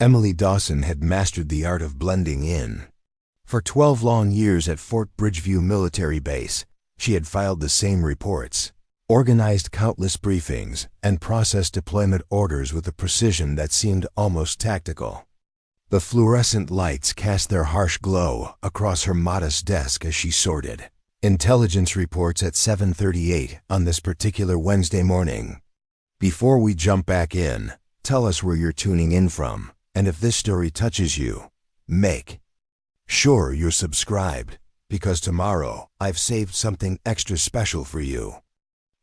Emily Dawson had mastered the art of blending in. For 12 long years at Fort Bridgeview Military Base, she had filed the same reports, organized countless briefings, and processed deployment orders with a precision that seemed almost tactical. The fluorescent lights cast their harsh glow across her modest desk as she sorted intelligence reports at 7:38 on this particular Wednesday morning. Before we jump back in, tell us where you're tuning in from, and if this story touches you, make sure you're subscribed, because tomorrow I've saved something extra special for you.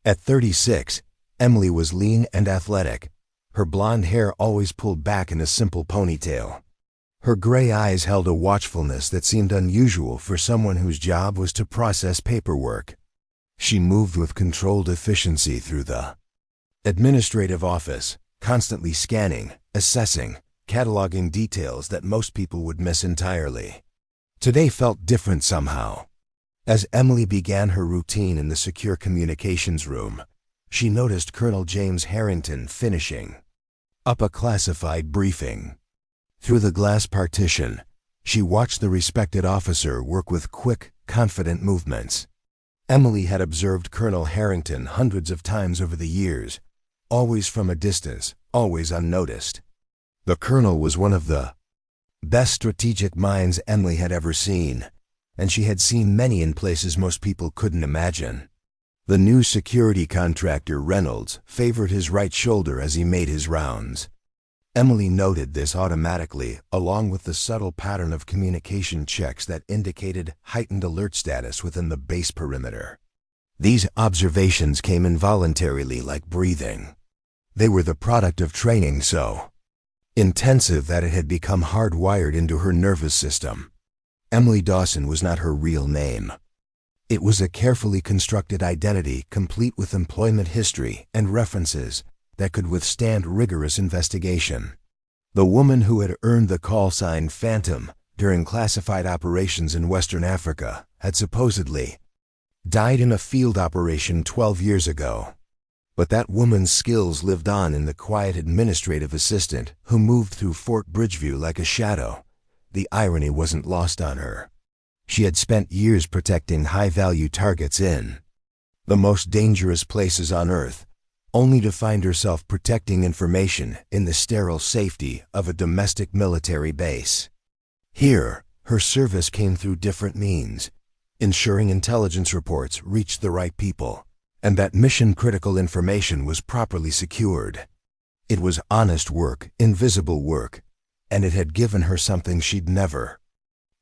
At 36, Emily was lean and athletic, her blonde hair always pulled back in a simple ponytail. Her gray eyes held a watchfulness that seemed unusual for someone whose job was to process paperwork. She moved with controlled efficiency through the administrative office, constantly scanning, assessing, cataloging details that most people would miss entirely. Today felt different somehow. As Emily began her routine in the secure communications room, she noticed Colonel James Harrington finishing up a classified briefing. Through the glass partition, she watched the respected officer work with quick, confident movements. Emily had observed Colonel Harrington hundreds of times over the years, always from a distance, always unnoticed. The colonel was one of the best strategic minds Emily had ever seen, and she had seen many in places most people couldn't imagine. The new security contractor, Reynolds, favored his right shoulder as he made his rounds. Emily noted this automatically, along with the subtle pattern of communication checks that indicated heightened alert status within the base perimeter. These observations came involuntarily, like breathing. They were the product of training so intensive that it had become hardwired into her nervous system. Emily Dawson was not her real name. It was a carefully constructed identity, complete with employment history and references that could withstand rigorous investigation. The woman who had earned the call sign Phantom during classified operations in Western Africa had supposedly died in a field operation 12 years ago. But that woman's skills lived on in the quiet administrative assistant who moved through Fort Bridgeview like a shadow. The irony wasn't lost on her. She had spent years protecting high-value targets in the most dangerous places on Earth, only to find herself protecting information in the sterile safety of a domestic military base. Here, her service came through different means, ensuring intelligence reports reached the right people, and that mission-critical information was properly secured. It was honest work, invisible work, and it had given her something she'd never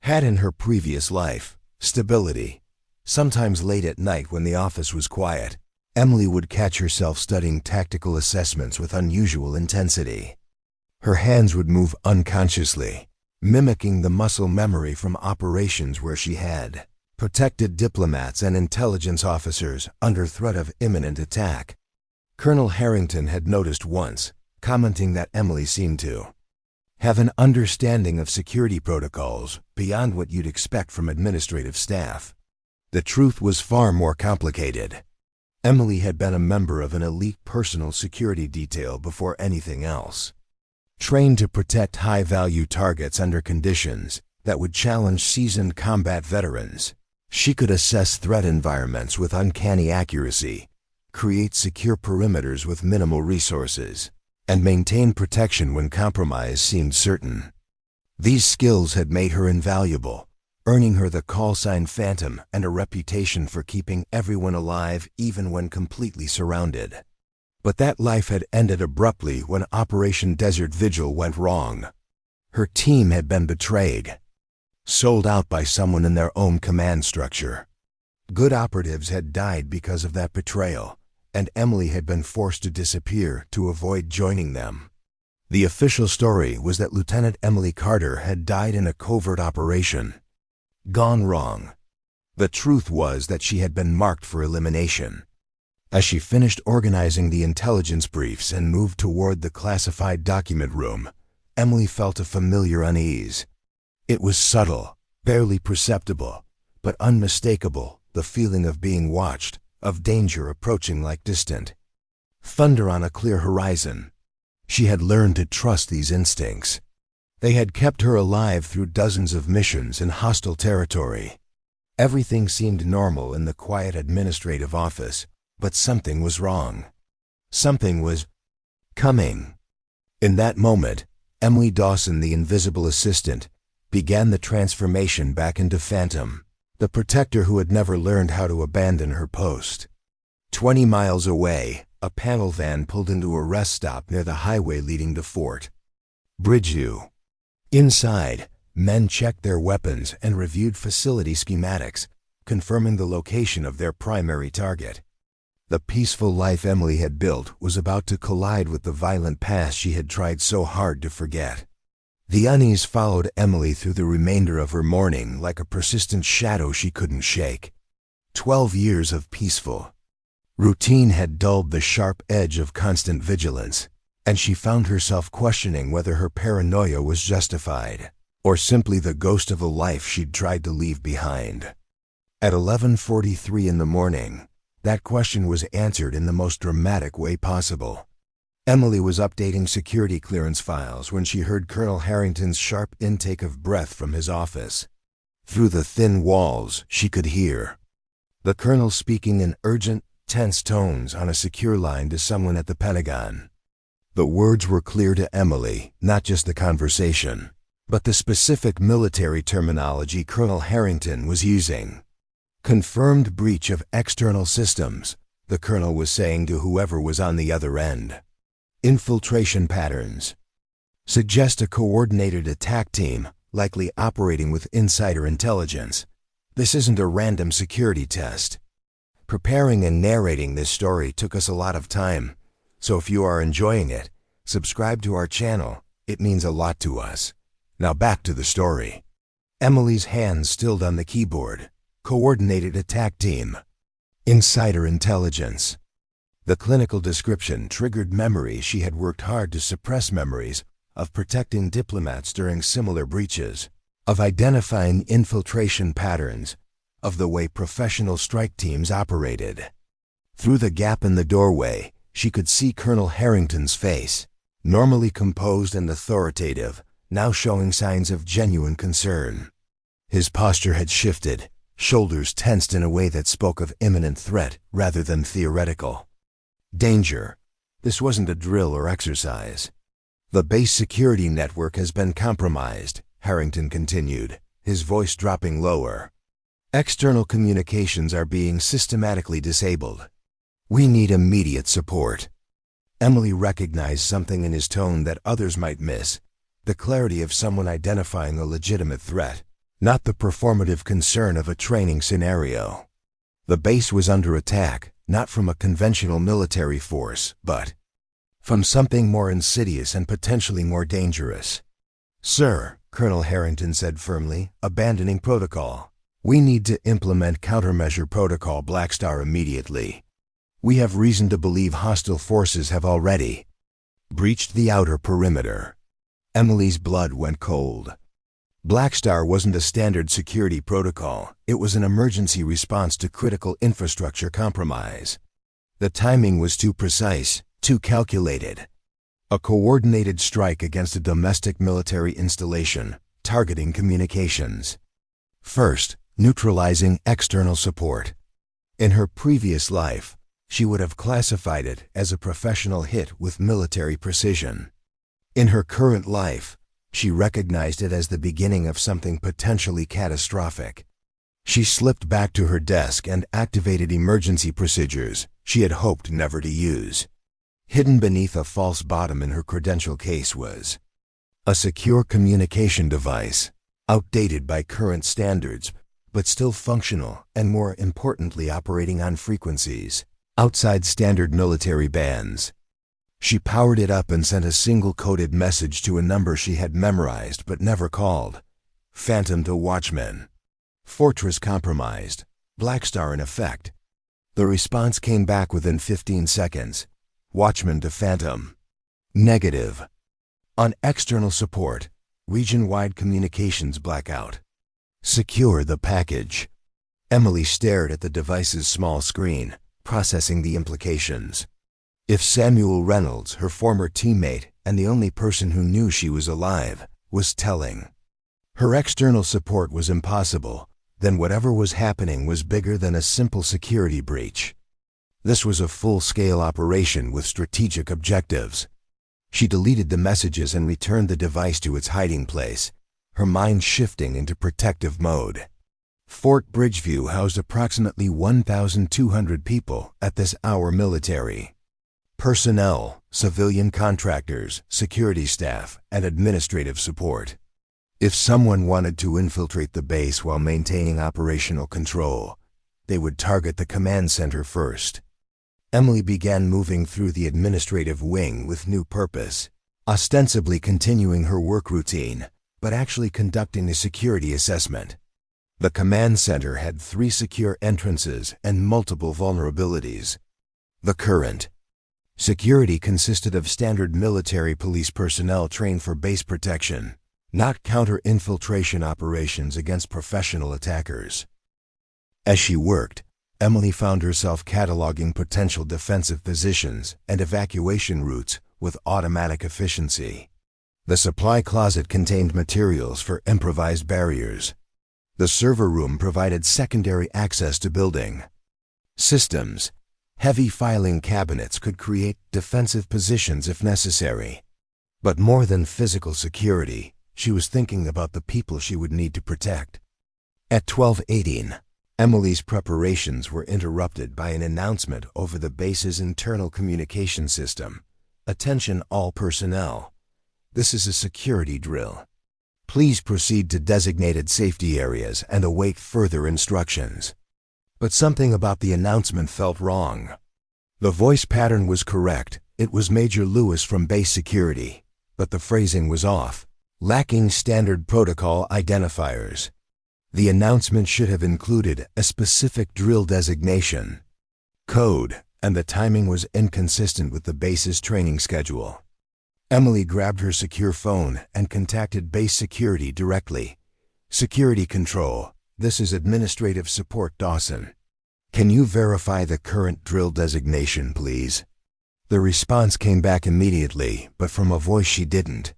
had in her previous life: stability. Sometimes late at night when the office was quiet, Emily would catch herself studying tactical assessments with unusual intensity. Her hands would move unconsciously, mimicking the muscle memory from operations where she had protected diplomats and intelligence officers under threat of imminent attack. Colonel Harrington had noticed once, commenting that Emily seemed to have an understanding of security protocols beyond what you'd expect from administrative staff. The truth was far more complicated. Emily had been a member of an elite personal security detail before anything else. Trained to protect high-value targets under conditions that would challenge seasoned combat veterans, she could assess threat environments with uncanny accuracy, create secure perimeters with minimal resources, and maintain protection when compromise seemed certain. These skills had made her invaluable, earning her the call sign Phantom and a reputation for keeping everyone alive even when completely surrounded. But that life had ended abruptly when Operation Desert Vigil went wrong. Her team had been betrayed, sold out by someone in their own command structure. Good operatives had died because of that betrayal, and Emily had been forced to disappear to avoid joining them. The official story was that Lieutenant Emily Carter had died in a covert operation gone wrong. The truth was that she had been marked for elimination. As she finished organizing the intelligence briefs and moved toward the classified document room, Emily felt a familiar unease. It was subtle, barely perceptible, but unmistakable, the feeling of being watched, of danger approaching like distant thunder on a clear horizon. She had learned to trust these instincts. They had kept her alive through dozens of missions in hostile territory. Everything seemed normal in the quiet administrative office, but something was wrong. Something was coming. In that moment, Emily Dawson, the invisible assistant, began the transformation back into Phantom, the protector who had never learned how to abandon her post. 20 miles away, a panel van pulled into a rest stop near the highway leading to Fort Bridgeview. Inside, men checked their weapons and reviewed facility schematics, confirming the location of their primary target. The peaceful life Emily had built was about to collide with the violent past she had tried so hard to forget. The unease followed Emily through the remainder of her morning like a persistent shadow she couldn't shake. 12 years of peaceful routine had dulled the sharp edge of constant vigilance, and she found herself questioning whether her paranoia was justified, or simply the ghost of a life she'd tried to leave behind. At 11:43 in the morning, that question was answered in the most dramatic way possible. Emily was updating security clearance files when she heard Colonel Harrington's sharp intake of breath from his office. Through the thin walls, she could hear the colonel speaking in urgent, tense tones on a secure line to someone at the Pentagon. The words were clear to Emily, not just the conversation, but the specific military terminology Colonel Harrington was using. Confirmed breach of external systems, the colonel was saying to whoever was on the other end. Infiltration patterns suggest a coordinated attack team, likely operating with insider intelligence. This isn't a random security test. Preparing and narrating this story took us a lot of time, so if you are enjoying it, subscribe to our channel. It means a lot to us. Now back to the story. Emily's hands stilled on the keyboard. Coordinated attack team. Insider intelligence. The clinical description triggered memories she had worked hard to suppress, memories of protecting diplomats during similar breaches, of identifying infiltration patterns, of the way professional strike teams operated. Through the gap in the doorway, she could see Colonel Harrington's face, normally composed and authoritative, now showing signs of genuine concern. His posture had shifted, shoulders tensed in a way that spoke of imminent threat rather than theoretical danger. This wasn't a drill or exercise. The base security network has been compromised, Harrington continued, his voice dropping lower. External communications are being systematically disabled. We need immediate support. Emily recognized something in his tone that others might miss, the clarity of someone identifying a legitimate threat, not the performative concern of a training scenario. The base was under attack, not from a conventional military force, but from something more insidious and potentially more dangerous. Sir, Colonel Harrington said firmly, abandoning protocol. We need to implement countermeasure protocol Blackstar immediately. We have reason to believe hostile forces have already breached the outer perimeter. Emily's blood went cold. Blackstar wasn't a standard security protocol. It was an emergency response to critical infrastructure compromise. The timing was too precise, too calculated. A coordinated strike against a domestic military installation, targeting communications. First, neutralizing external support. In her previous life, she would have classified it as a professional hit with military precision. In her current life, she recognized it as the beginning of something potentially catastrophic. She slipped back to her desk and activated emergency procedures she had hoped never to use. Hidden beneath a false bottom in her credential case was a secure communication device, outdated by current standards, but still functional and, more importantly, operating on frequencies outside standard military bands. She powered it up and sent a single coded message to a number she had memorized but never called. Phantom to Watchmen. Fortress compromised. Blackstar in effect. The response came back within 15 seconds. Watchman to Phantom. Negative. On external support. Region-wide communications blackout. Secure the package. Emily stared at the device's small screen, processing the implications. If Samuel Reynolds, her former teammate and the only person who knew she was alive, was telling. Her external support was impossible, then whatever was happening was bigger than a simple security breach. This was a full-scale operation with strategic objectives. She deleted the messages and returned the device to its hiding place, her mind shifting into protective mode. Fort Bridgeview housed approximately 1,200 people at this hour: military personnel, civilian contractors, security staff, and administrative support. If someone wanted to infiltrate the base while maintaining operational control, they would target the command center first. Emily began moving through the administrative wing with new purpose, ostensibly continuing her work routine, but actually conducting a security assessment. The command center had 3 secure entrances and multiple vulnerabilities. The current security consisted of standard military police personnel trained for base protection, not counter-infiltration operations against professional attackers. As she worked, Emily found herself cataloging potential defensive positions and evacuation routes with automatic efficiency. The supply closet contained materials for improvised barriers. The server room provided secondary access to building systems. Heavy filing cabinets could create defensive positions if necessary. But more than physical security, she was thinking about the people she would need to protect. At 12:18, Emily's preparations were interrupted by an announcement over the base's internal communication system. Attention all personnel. This is a security drill. Please proceed to designated safety areas and await further instructions. But something about the announcement felt wrong. The voice pattern was correct. It was Major Lewis from Base Security, but the phrasing was off, lacking standard protocol identifiers. The announcement should have included a specific drill designation, code, and the timing was inconsistent with the base's training schedule. Emily grabbed her secure phone and contacted Base Security directly. Security Control, this is Administrative Support Dawson. Can you verify the current drill designation, please? The response came back immediately, but from a voice she didn't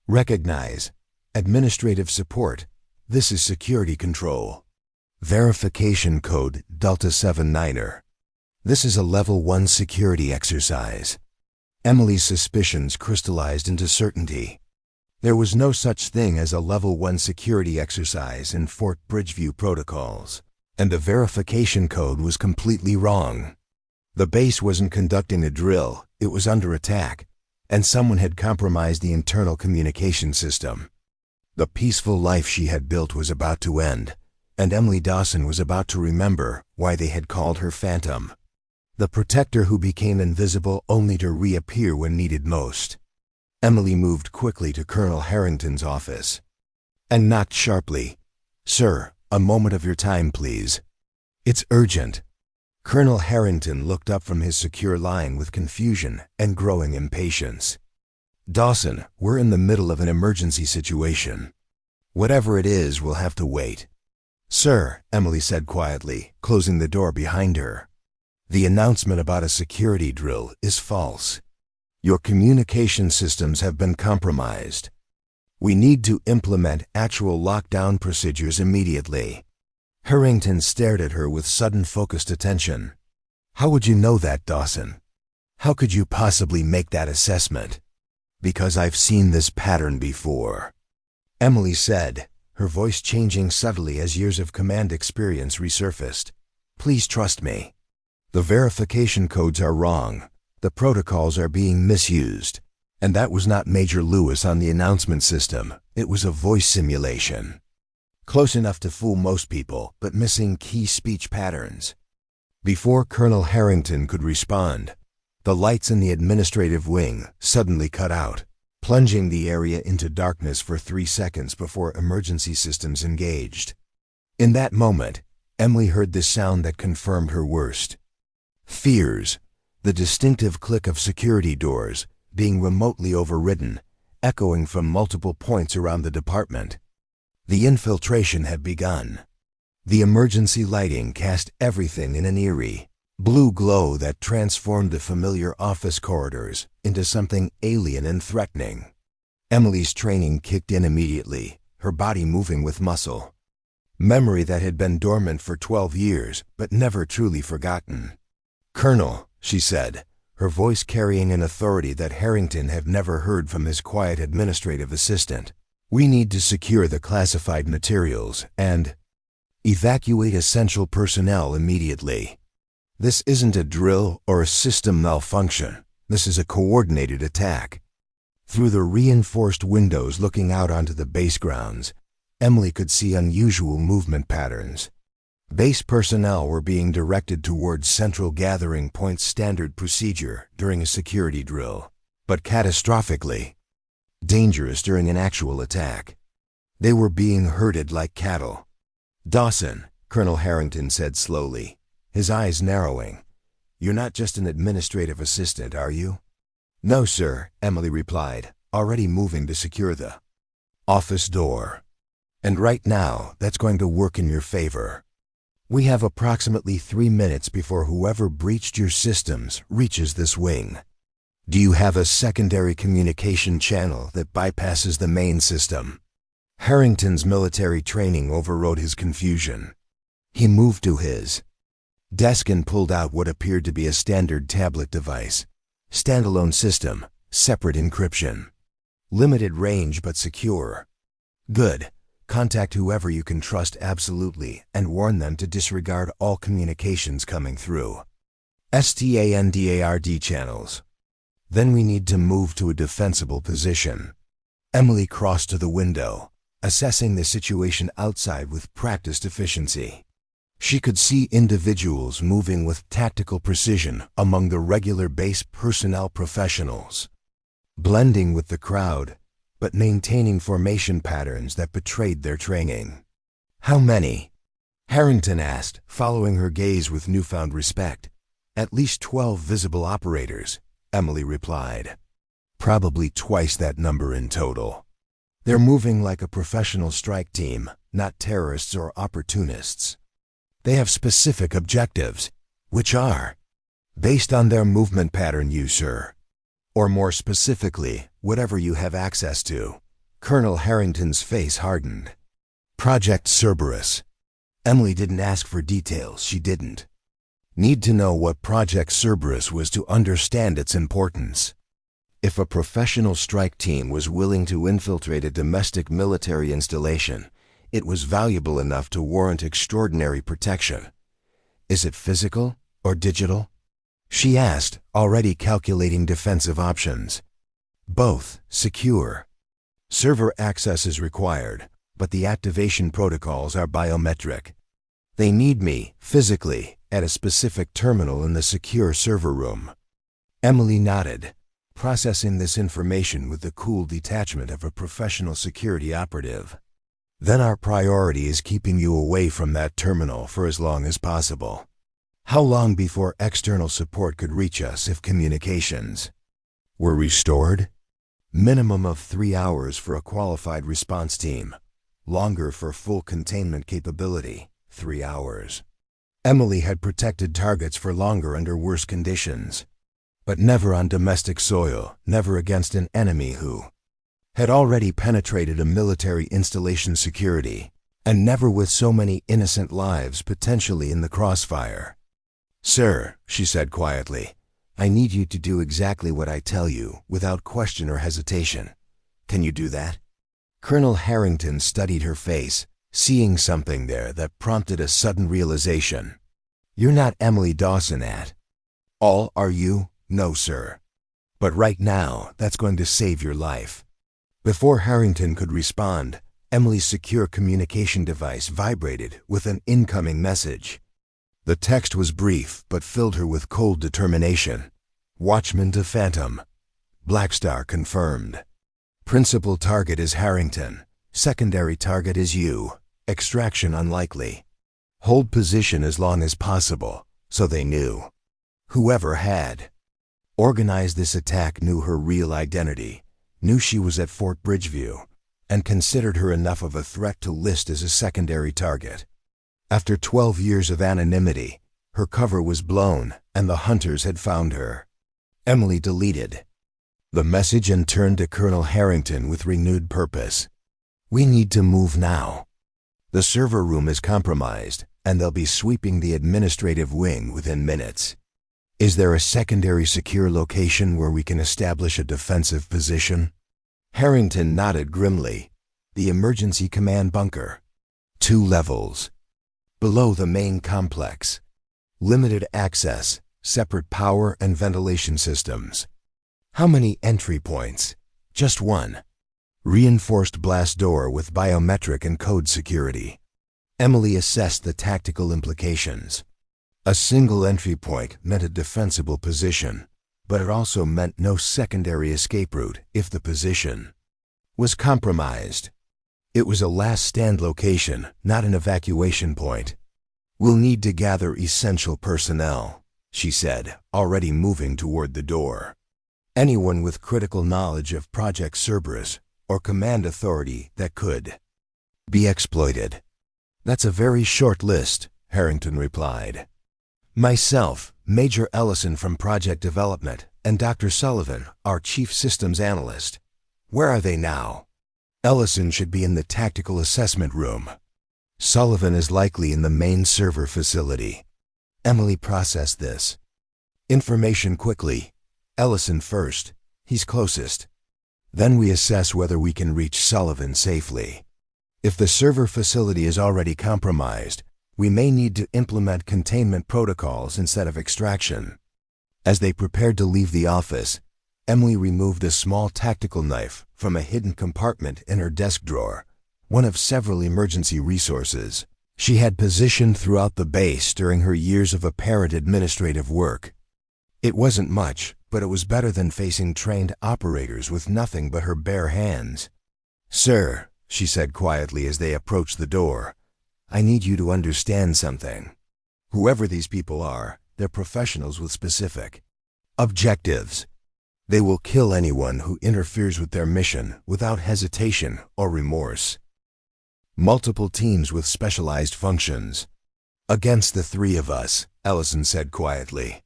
recognize. Administrative Support, this is Security Control. Verification code Delta 79er. This is a Level 1 security exercise. Emily's suspicions crystallized into certainty. There was no such thing as a Level 1 security exercise in Fort Bridgeview protocols, and the verification code was completely wrong. The base wasn't conducting a drill, it was under attack, and someone had compromised the internal communication system. The peaceful life she had built was about to end, and Emily Dawson was about to remember why they had called her Phantom. The protector who became invisible only to reappear when needed most. Emily moved quickly to Colonel Harrington's office and knocked sharply. "Sir, a moment of your time, please. It's urgent." Colonel Harrington looked up from his secure line with confusion and growing impatience. "Dawson, we're in the middle of an emergency situation. Whatever it is will have to wait." "Sir," Emily said quietly, closing the door behind her. "The announcement about a security drill is false. Your communication systems have been compromised. We need to implement actual lockdown procedures immediately." Harrington stared at her with sudden focused attention. "How would you know that, Dawson? How could you possibly make that assessment?" "Because I've seen this pattern before," Emily said, her voice changing subtly as years of command experience resurfaced. "Please trust me. The verification codes are wrong. The protocols are being misused. And that was not Major Lewis on the announcement system. It was a voice simulation. Close enough to fool most people, but missing key speech patterns." Before Colonel Harrington could respond, the lights in the administrative wing suddenly cut out, plunging the area into darkness for 3 seconds before emergency systems engaged. In that moment, Emily heard the sound that confirmed her worst fears, the distinctive click of security doors being remotely overridden, echoing from multiple points around the department. The infiltration had begun. The emergency lighting cast everything in an eerie, blue glow that transformed the familiar office corridors into something alien and threatening. Emily's training kicked in immediately, her body moving with muscle. Memory that had been dormant for 12 years, but never truly forgotten. "Colonel," she said, her voice carrying an authority that Harrington had never heard from his quiet administrative assistant. "We need to secure the classified materials and evacuate essential personnel immediately. This isn't a drill or a system malfunction. This is a coordinated attack." Through the reinforced windows looking out onto the base grounds, Emily could see unusual movement patterns. Base personnel were being directed towards Central Gathering Point's standard procedure during a security drill, but catastrophically dangerous during an actual attack. They were being herded like cattle. "Dawson," Colonel Harrington said slowly, his eyes narrowing. "You're not just an administrative assistant, are you?" "No, sir," Emily replied, already moving to secure the office door. "And right now, that's going to work in your favor. We have approximately 3 minutes before whoever breached your systems reaches this wing. Do you have a secondary communication channel that bypasses the main system?" Harrington's military training overrode his confusion. He moved to his desk and pulled out what appeared to be a standard tablet device. Standalone system, separate encryption. Limited range but secure. "Good. Contact whoever you can trust absolutely and warn them to disregard all communications coming through STANDARD channels. Then we need to move to a defensible position." Emily crossed to the window, assessing the situation outside with practiced efficiency. She could see individuals moving with tactical precision among the regular base personnel professionals, blending with the crowd, but maintaining formation patterns that betrayed their training. "How many?" Harrington asked, following her gaze with newfound respect. "At least 12 visible operators," Emily replied. "Probably twice that number in total. They're moving like a professional strike team, not terrorists or opportunists. They have specific objectives, which are based on their movement pattern, you, sir. Or more specifically, whatever you have access to." Colonel Harrington's face hardened. "Project Cerberus." Emily didn't ask for details, she didn't need to know what Project Cerberus was to understand its importance. If a professional strike team was willing to infiltrate a domestic military installation, it was valuable enough to warrant extraordinary protection. "Is it physical or digital?" she asked, already calculating defensive options. "Both, secure. Server access is required, but the activation protocols are biometric. They need me, physically, at a specific terminal in the secure server room." Emily nodded, processing this information with the cool detachment of a professional security operative. "Then our priority is keeping you away from that terminal for as long as possible. How long before external support could reach us if communications were restored?" "Minimum of 3 hours for a qualified response team. Longer for full containment capability, 3 hours." Emily had protected targets for longer under worse conditions, but never on domestic soil, never against an enemy who had already penetrated a military installation security, and never with so many innocent lives potentially in the crossfire. "Sir," she said quietly, "I need you to do exactly what I tell you, without question or hesitation. Can you do that?" Colonel Harrington studied her face, seeing something there that prompted a sudden realization. "You're not Emily Dawson at all, are you?" "No, sir. But right now, that's going to save your life." Before Harrington could respond, Emily's secure communication device vibrated with an incoming message. The text was brief but filled her with cold determination. "Watchman to Phantom. Black Star confirmed. Principal target is Harrington. Secondary target is you. Extraction unlikely. Hold position as long as possible." So they knew. Whoever had organized this attack knew her real identity, knew she was at Fort Bridgeview, and considered her enough of a threat to list as a secondary target. After 12 years of anonymity, her cover was blown and the hunters had found her. Emily deleted the message, and turned to Colonel Harrington with renewed purpose. We need to move now. The server room is compromised, and they'll be sweeping the administrative wing within minutes. Is there a secondary secure location where we can establish a defensive position? Harrington nodded grimly. The emergency command bunker. 2 levels. Below the main complex. Limited access, separate power and ventilation systems. How many entry points? Just 1. Reinforced blast door with biometric and code security. Emily assessed the tactical implications. A single entry point meant a defensible position, but it also meant no secondary escape route if the position was compromised. It was a last stand location, not an evacuation point. We'll need to gather essential personnel, she said, already moving toward the door. Anyone with critical knowledge of Project Cerberus or command authority that could be exploited. That's a very short list, Harrington replied. Myself, Major Ellison from Project Development, and Dr. Sullivan, our Chief Systems Analyst. Where are they now? Ellison should be in the tactical assessment room. Sullivan is likely in the main server facility. Emily processed this information quickly. Ellison first. He's closest. Then we assess whether we can reach Sullivan safely. If the server facility is already compromised, we may need to implement containment protocols instead of extraction. As they prepared to leave the office, Emily removed a small tactical knife from a hidden compartment in her desk drawer, one of several emergency resources she had positioned throughout the base during her years of apparent administrative work. It wasn't much, but it was better than facing trained operators with nothing but her bare hands. "Sir," she said quietly as they approached the door, "I need you to understand something. Whoever these people are, they're professionals with specific objectives. They will kill anyone who interferes with their mission without hesitation or remorse. Multiple teams with specialized functions. Against the 3 of us," Ellison said quietly.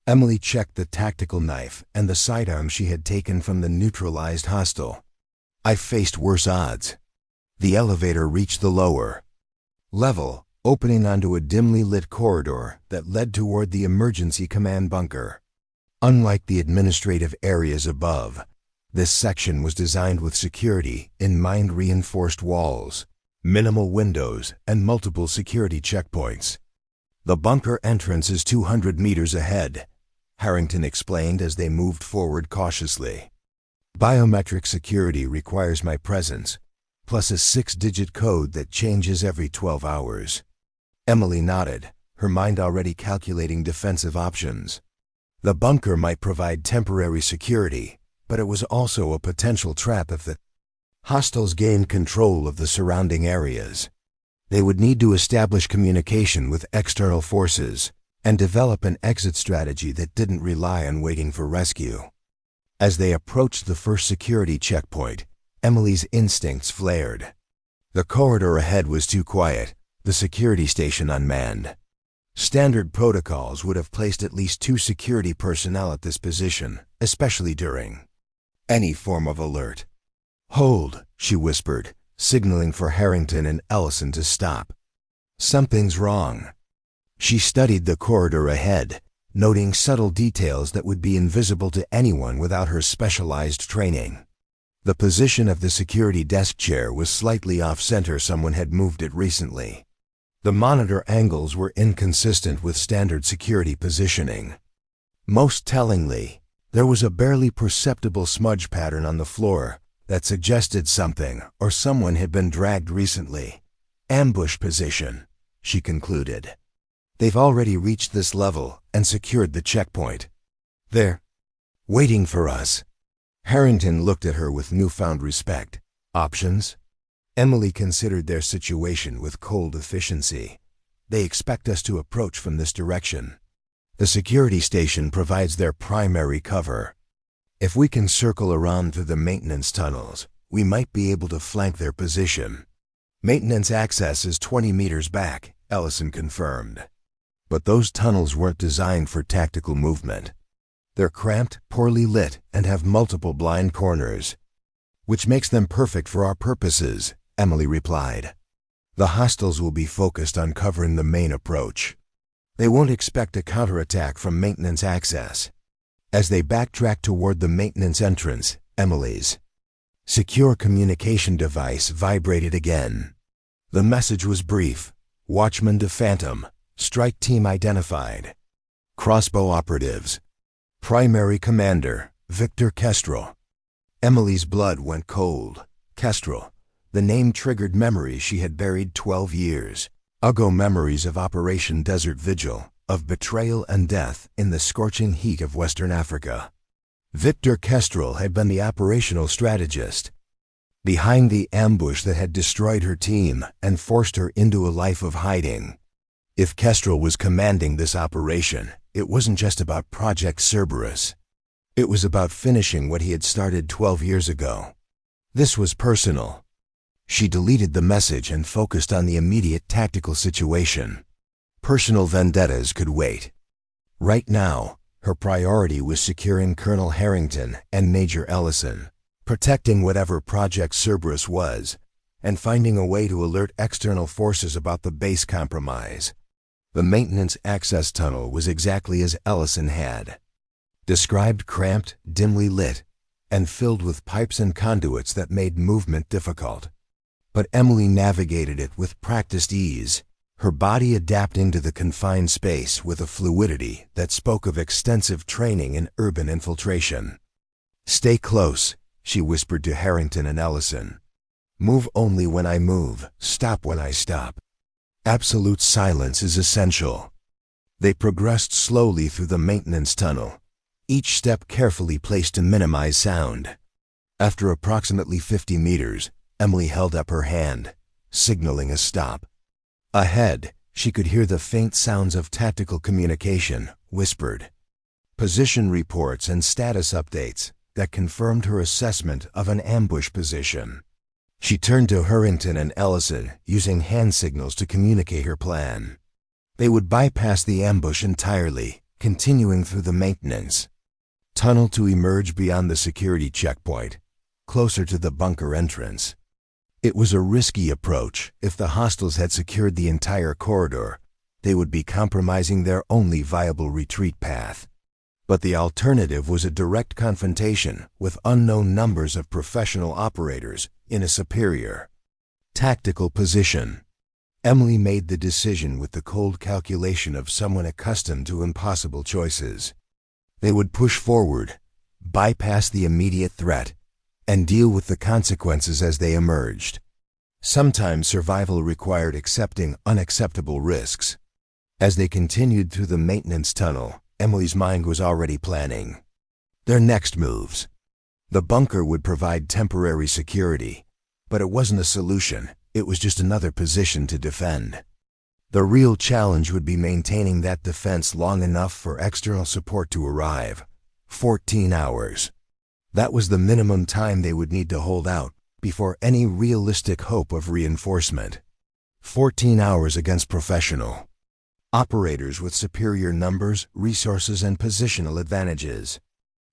Emily checked the tactical knife and the sidearm she had taken from the neutralized hostile. "I faced worse odds." The elevator reached the lower level, opening onto a dimly lit corridor that led toward the emergency command bunker. Unlike the administrative areas above, this section was designed with security in mind-reinforced walls, minimal windows, and multiple security checkpoints. "The bunker entrance is 200 meters ahead," Harrington explained as they moved forward cautiously. "Biometric security requires my presence, plus a 6-digit code that changes every 12 hours. Emily nodded, her mind already calculating defensive options. The bunker might provide temporary security, but it was also a potential trap if the hostiles gained control of the surrounding areas. They would need to establish communication with external forces and develop an exit strategy that didn't rely on waiting for rescue. As they approached the first security checkpoint, Emily's instincts flared. The corridor ahead was too quiet, the security station unmanned. Standard protocols would have placed at least 2 security personnel at this position, especially during any form of alert. "Hold," she whispered, signaling for Harrington and Ellison to stop. "Something's wrong." She studied the corridor ahead, noting subtle details that would be invisible to anyone without her specialized training. The position of the security desk chair was slightly off-center. Someone had moved it recently. The monitor angles were inconsistent with standard security positioning. Most tellingly, there was a barely perceptible smudge pattern on the floor that suggested something or someone had been dragged recently. "Ambush position," she concluded. "They've already reached this level and secured the checkpoint. They're waiting for us." Harrington looked at her with newfound respect. "Options?" Emily considered their situation with cold efficiency. "They expect us to approach from this direction. The security station provides their primary cover. If we can circle around through the maintenance tunnels, we might be able to flank their position." "Maintenance access is 20 meters back," Ellison confirmed. "But those tunnels weren't designed for tactical movement. They're cramped, poorly lit, and have multiple blind corners, which makes them perfect for our purposes, Emily replied. The hostiles will be focused on covering the main approach. They won't expect a counterattack from maintenance access. As they backtracked toward the maintenance entrance, Emily's secure communication device vibrated again. The message was brief. Watchman to Phantom. Strike team identified. Crossbow operatives. Primary commander, Victor Kestrel. Emily's blood went cold. Kestrel. The name triggered memories she had buried 12 years ago, memories of Operation Desert Vigil, of betrayal and death in the scorching heat of Western Africa. Victor Kestrel had been the operational strategist behind the ambush that had destroyed her team and forced her into a life of hiding. If Kestrel was commanding this operation, it wasn't just about Project Cerberus. It was about finishing what he had started 12 years ago. This was personal. She deleted the message and focused on the immediate tactical situation. Personal vendettas could wait. Right now, her priority was securing Colonel Harrington and Major Ellison, protecting whatever Project Cerberus was, and finding a way to alert external forces about the base compromise. The maintenance access tunnel was exactly as Ellison had described, cramped, dimly lit, and filled with pipes and conduits that made movement difficult. But Emily navigated it with practiced ease, her body adapting to the confined space with a fluidity that spoke of extensive training in urban infiltration. "Stay close," she whispered to Harrington and Ellison. "Move only when I move, stop when I stop. Absolute silence is essential." They progressed slowly through the maintenance tunnel, each step carefully placed to minimize sound. After approximately 50 meters, Emily held up her hand, signaling a stop. Ahead, she could hear the faint sounds of tactical communication, whispered position reports and status updates that confirmed her assessment of an ambush position. She turned to Harrington and Ellison, using hand signals to communicate her plan. They would bypass the ambush entirely, continuing through the maintenance tunnel to emerge beyond the security checkpoint, closer to the bunker entrance. It was a risky approach. If the hostiles had secured the entire corridor, they would be compromising their only viable retreat path. But the alternative was a direct confrontation with unknown numbers of professional operators in a superior tactical position. Emily made the decision with the cold calculation of someone accustomed to impossible choices. They would push forward, bypass the immediate threat, and deal with the consequences as they emerged. Sometimes survival required accepting unacceptable risks. As they continued through the maintenance tunnel, Emily's mind was already planning their next moves. The bunker would provide temporary security, but it wasn't a solution. It was just another position to defend. The real challenge would be maintaining that defense long enough for external support to arrive. 14 hours. That was the minimum time they would need to hold out before any realistic hope of reinforcement. 14 hours against professional operators with superior numbers, resources, and positional advantages.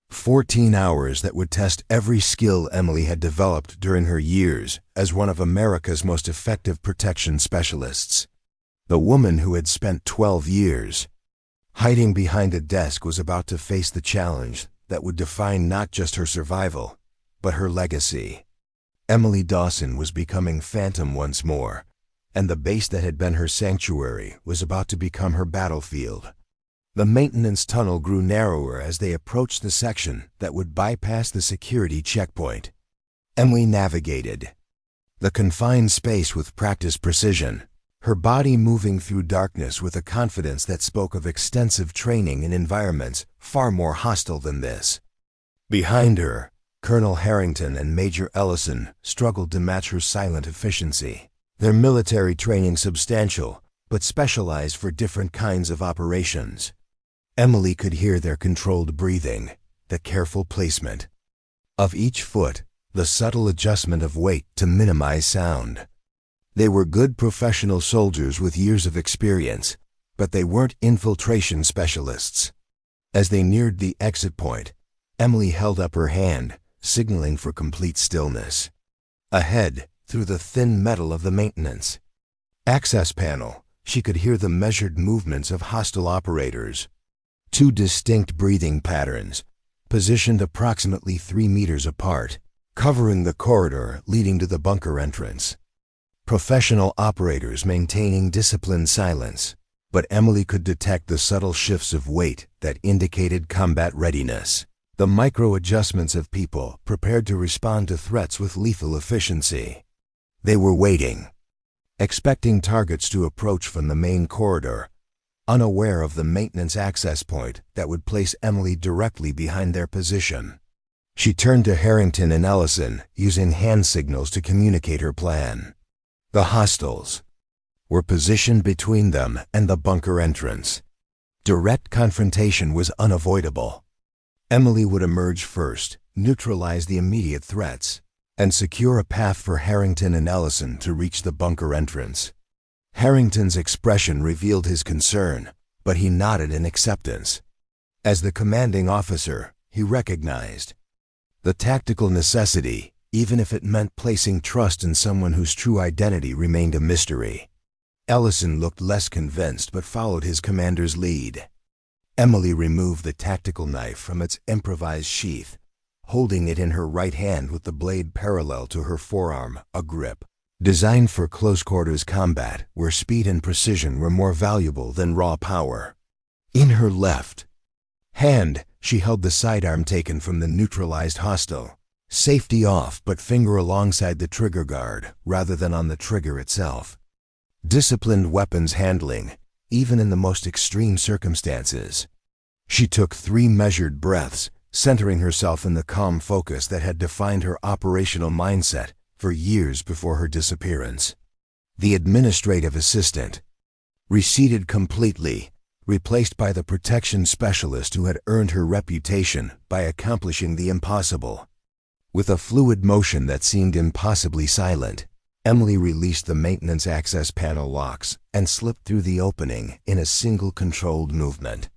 14 hours that would test every skill Emily had developed during her years as one of America's most effective protection specialists. The woman who had spent 12 years hiding behind a desk was about to face the challenge that would define not just her survival, but her legacy. Emily Dawson was becoming Phantom once more, and the base that had been her sanctuary was about to become her battlefield. The maintenance tunnel grew narrower as they approached the section that would bypass the security checkpoint. Emily navigated the confined space with practiced precision, her body moving through darkness with a confidence that spoke of extensive training in environments far more hostile than this. Behind her, Colonel Harrington and Major Ellison struggled to match her silent efficiency, their military training substantial, but specialized for different kinds of operations. Emily could hear their controlled breathing, the careful placement of each foot, the subtle adjustment of weight to minimize sound. They were good professional soldiers with years of experience, but they weren't infiltration specialists. As they neared the exit point, Emily held up her hand, signaling for complete stillness. Ahead, through the thin metal of the maintenance access panel, she could hear the measured movements of hostile operators. 2 distinct breathing patterns, positioned approximately 3 meters apart, covering the corridor leading to the bunker entrance. Professional operators maintaining disciplined silence, but Emily could detect the subtle shifts of weight that indicated combat readiness, the micro-adjustments of people prepared to respond to threats with lethal efficiency. They were waiting, expecting targets to approach from the main corridor, unaware of the maintenance access point that would place Emily directly behind their position. She turned to Harrington and Ellison, using hand signals to communicate her plan. The hostiles were positioned between them and the bunker entrance. Direct confrontation was unavoidable. Emily would emerge first, neutralize the immediate threats, and secure a path for Harrington and Ellison to reach the bunker entrance. Harrington's expression revealed his concern, but he nodded in acceptance. As the commanding officer, he recognized the tactical necessity, even if it meant placing trust in someone whose true identity remained a mystery. Ellison looked less convinced but followed his commander's lead. Emily removed the tactical knife from its improvised sheath, holding it in her right hand with the blade parallel to her forearm, a grip designed for close-quarters combat where speed and precision were more valuable than raw power. In her left hand, she held the sidearm taken from the neutralized hostile, safety off but finger alongside the trigger guard rather than on the trigger itself. Disciplined weapons handling, even in the most extreme circumstances. She took 3 measured breaths, centering herself in the calm focus that had defined her operational mindset for years before her disappearance. The administrative assistant receded completely, replaced by the protection specialist who had earned her reputation by accomplishing the impossible. With a fluid motion that seemed impossibly silent, Emily released the maintenance access panel locks and slipped through the opening in a single controlled movement.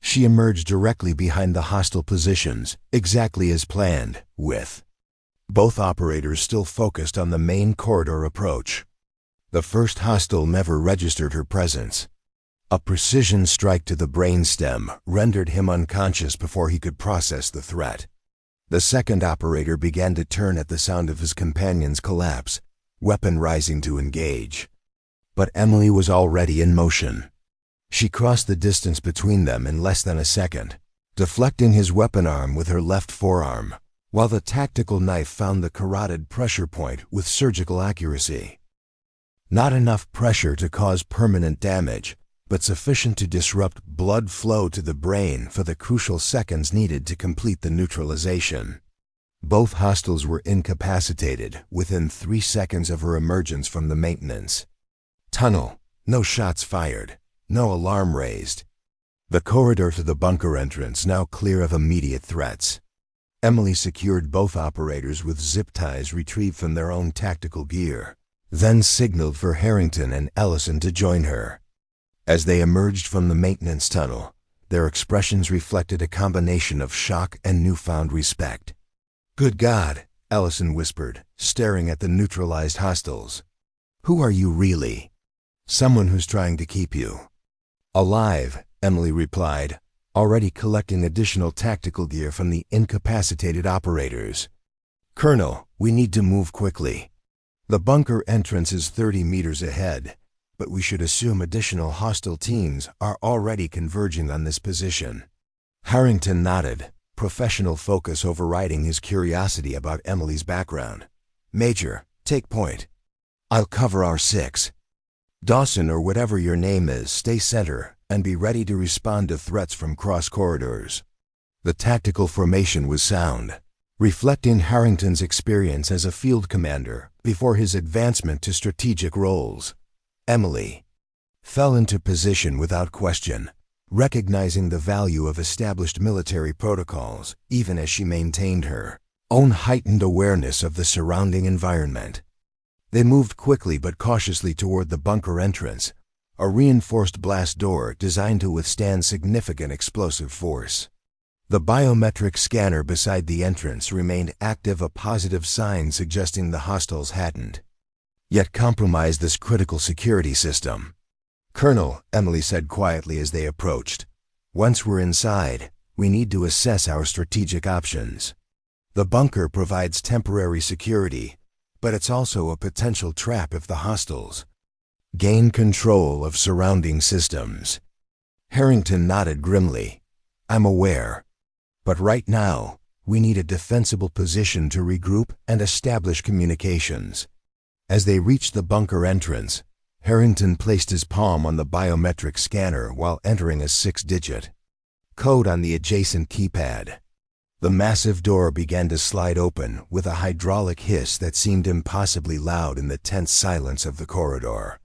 She emerged directly behind the hostile positions, exactly as planned, with both operators still focused on the main corridor approach. The first hostile never registered her presence. A precision strike to the brainstem rendered him unconscious before he could process the threat. The second operator began to turn at the sound of his companion's collapse, weapon rising to engage. But Emily was already in motion. She crossed the distance between them in less than a second, deflecting his weapon arm with her left forearm, while the tactical knife found the carotid pressure point with surgical accuracy. Not enough pressure to cause permanent damage, but sufficient to disrupt blood flow to the brain for the crucial seconds needed to complete the neutralization. Both hostiles were incapacitated within 3 seconds of her emergence from the maintenance tunnel. No shots fired, no alarm raised. The corridor to the bunker entrance now clear of immediate threats. Emily secured both operators with zip ties retrieved from their own tactical gear, then signaled for Harrington and Ellison to join her. As they emerged from the maintenance tunnel, their expressions reflected a combination of shock and newfound respect. "Good God," Ellison whispered, staring at the neutralized hostiles. "Who are you really?" "Someone who's trying to keep you alive," Emily replied, already collecting additional tactical gear from the incapacitated operators. "Colonel, we need to move quickly. The bunker entrance is 30 meters ahead, but we should assume additional hostile teams are already converging on this position." Harrington nodded, professional focus overriding his curiosity about Emily's background. "Major, take point. I'll cover our 6. Dawson, or whatever your name is, stay center and be ready to respond to threats from cross corridors." The tactical formation was sound, reflecting Harrington's experience as a field commander before his advancement to strategic roles. Emily fell into position without question, recognizing the value of established military protocols even as she maintained her own heightened awareness of the surrounding environment. They moved quickly but cautiously toward the bunker entrance, a reinforced blast door designed to withstand significant explosive force. The biometric scanner beside the entrance remained active, a positive sign suggesting the hostiles hadn't yet compromised this critical security system. "Colonel," Emily said quietly as they approached, "once we're inside, we need to assess our strategic options. The bunker provides temporary security, but it's also a potential trap if the hostiles gain control of surrounding systems." Harrington nodded grimly. "I'm aware. But right now, we need a defensible position to regroup and establish communications." As they reached the bunker entrance, Harrington placed his palm on the biometric scanner while entering a 6-digit code on the adjacent keypad. The massive door began to slide open with a hydraulic hiss that seemed impossibly loud in the tense silence of the corridor.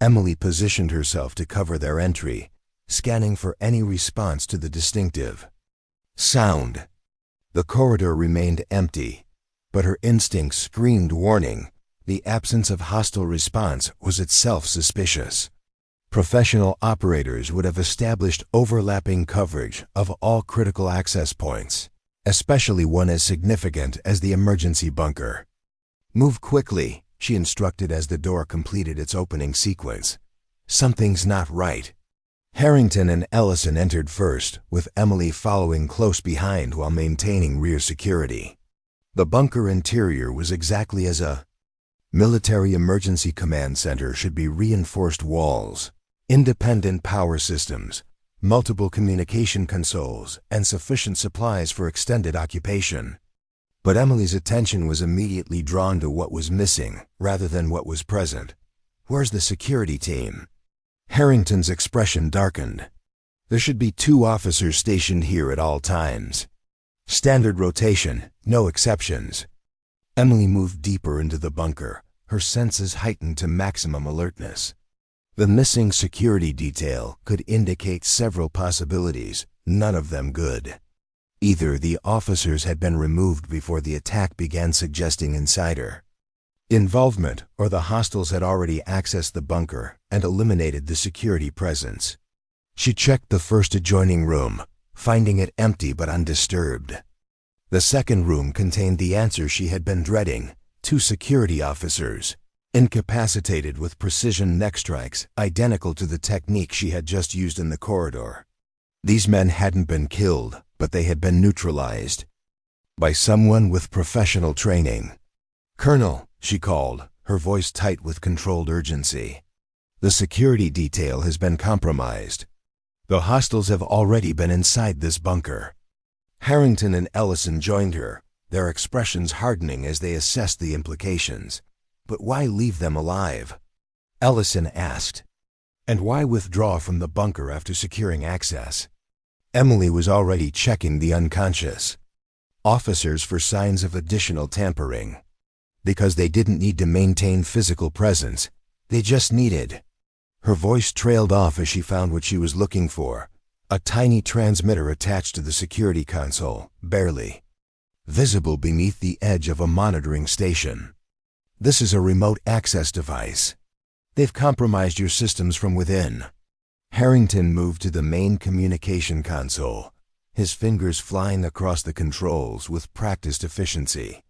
Emily positioned herself to cover their entry, scanning for any response to the distinctive sound. The corridor remained empty, but her instincts screamed warning. The absence of hostile response was itself suspicious. Professional operators would have established overlapping coverage of all critical access points, especially one as significant as the emergency bunker. "Move quickly," she instructed as the door completed its opening sequence. "Something's not right." Harrington and Ellison entered first, with Emily following close behind while maintaining rear security. The bunker interior was exactly as a military emergency command center should be: reinforced walls, independent power systems, multiple communication consoles, and sufficient supplies for extended occupation. But Emily's attention was immediately drawn to what was missing rather than what was present. "Where's the security team?" Harrington's expression darkened. "There should be 2 officers stationed here at all times. Standard rotation, no exceptions." Emily moved deeper into the bunker, her senses heightened to maximum alertness. The missing security detail could indicate several possibilities, none of them good. Either the officers had been removed before the attack began, suggesting insider involvement, or the hostiles had already accessed the bunker and eliminated the security presence. She checked the first adjoining room, finding it empty but undisturbed. The second room contained the answer she had been dreading: 2 security officers, incapacitated with precision neck strikes identical to the technique she had just used in the corridor. These men hadn't been killed, but they had been neutralized by someone with professional training. "Colonel," she called, her voice tight with controlled urgency, "the security detail has been compromised. The hostiles have already been inside this bunker." Harrington and Ellison joined her, their expressions hardening as they assessed the implications. "But why leave them alive?" Ellison asked. "And why withdraw from the bunker after securing access?" Emily was already checking the unconscious officers for signs of additional tampering. Because they didn't need to maintain physical presence, they just needed. Her voice trailed off as she found what she was looking for: a tiny transmitter attached to the security console, barely visible beneath the edge of a monitoring station. "This is a remote access device. They've compromised your systems from within." Harrington moved to the main communication console, his fingers flying across the controls with practiced efficiency.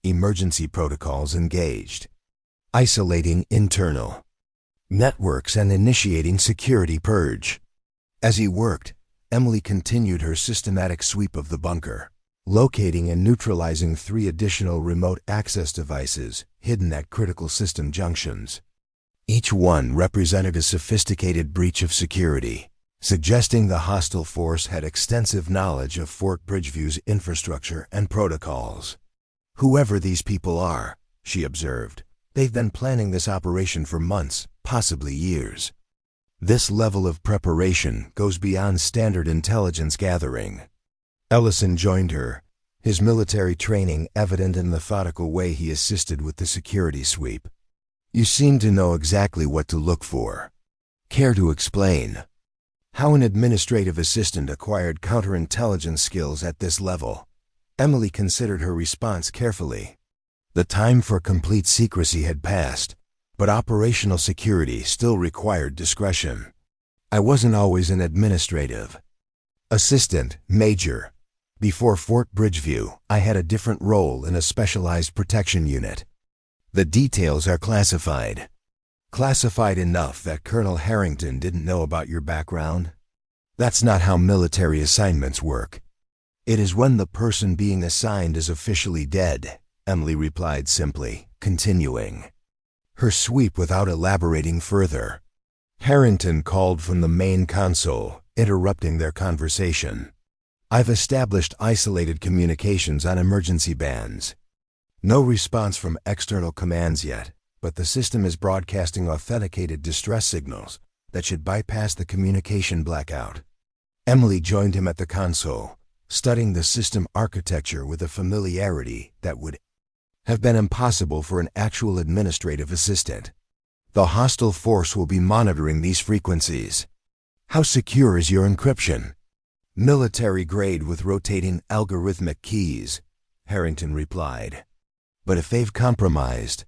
Emergency protocols engaged, isolating internal networks and initiating security purge. As he worked, Emily continued her systematic sweep of the bunker, locating and neutralizing 3 additional remote access devices hidden at critical system junctions. Each one represented a sophisticated breach of security, suggesting the hostile force had extensive knowledge of Fort Bridgeview's infrastructure and protocols. "Whoever these people are," she observed, "they've been planning this operation for months, possibly years. This level of preparation goes beyond standard intelligence gathering." Ellison joined her, his military training evident in the methodical way he assisted with the security sweep. "You seem to know exactly what to look for. Care to explain how an administrative assistant acquired counterintelligence skills at this level?" Emily considered her response carefully. The time for complete secrecy had passed, but operational security still required discretion. I wasn't always an administrative assistant, Major. Before Fort Bridgeview, I had a different role in a specialized protection unit. The details are classified. Classified enough that Colonel Harrington didn't know about your background? That's not how military assignments work. It is when the person being assigned is officially dead, Emily replied simply, continuing her sweep without elaborating further. Harrington called from the main console, interrupting their conversation. I've established isolated communications on emergency bands. No response from external commands yet, but the system is broadcasting authenticated distress signals that should bypass the communication blackout. Emily joined him at the console, studying the system architecture with a familiarity that would have been impossible for an actual administrative assistant. The hostile force will be monitoring these frequencies. How secure is your encryption? Military grade with rotating algorithmic keys, Harrington replied. But if they've compromised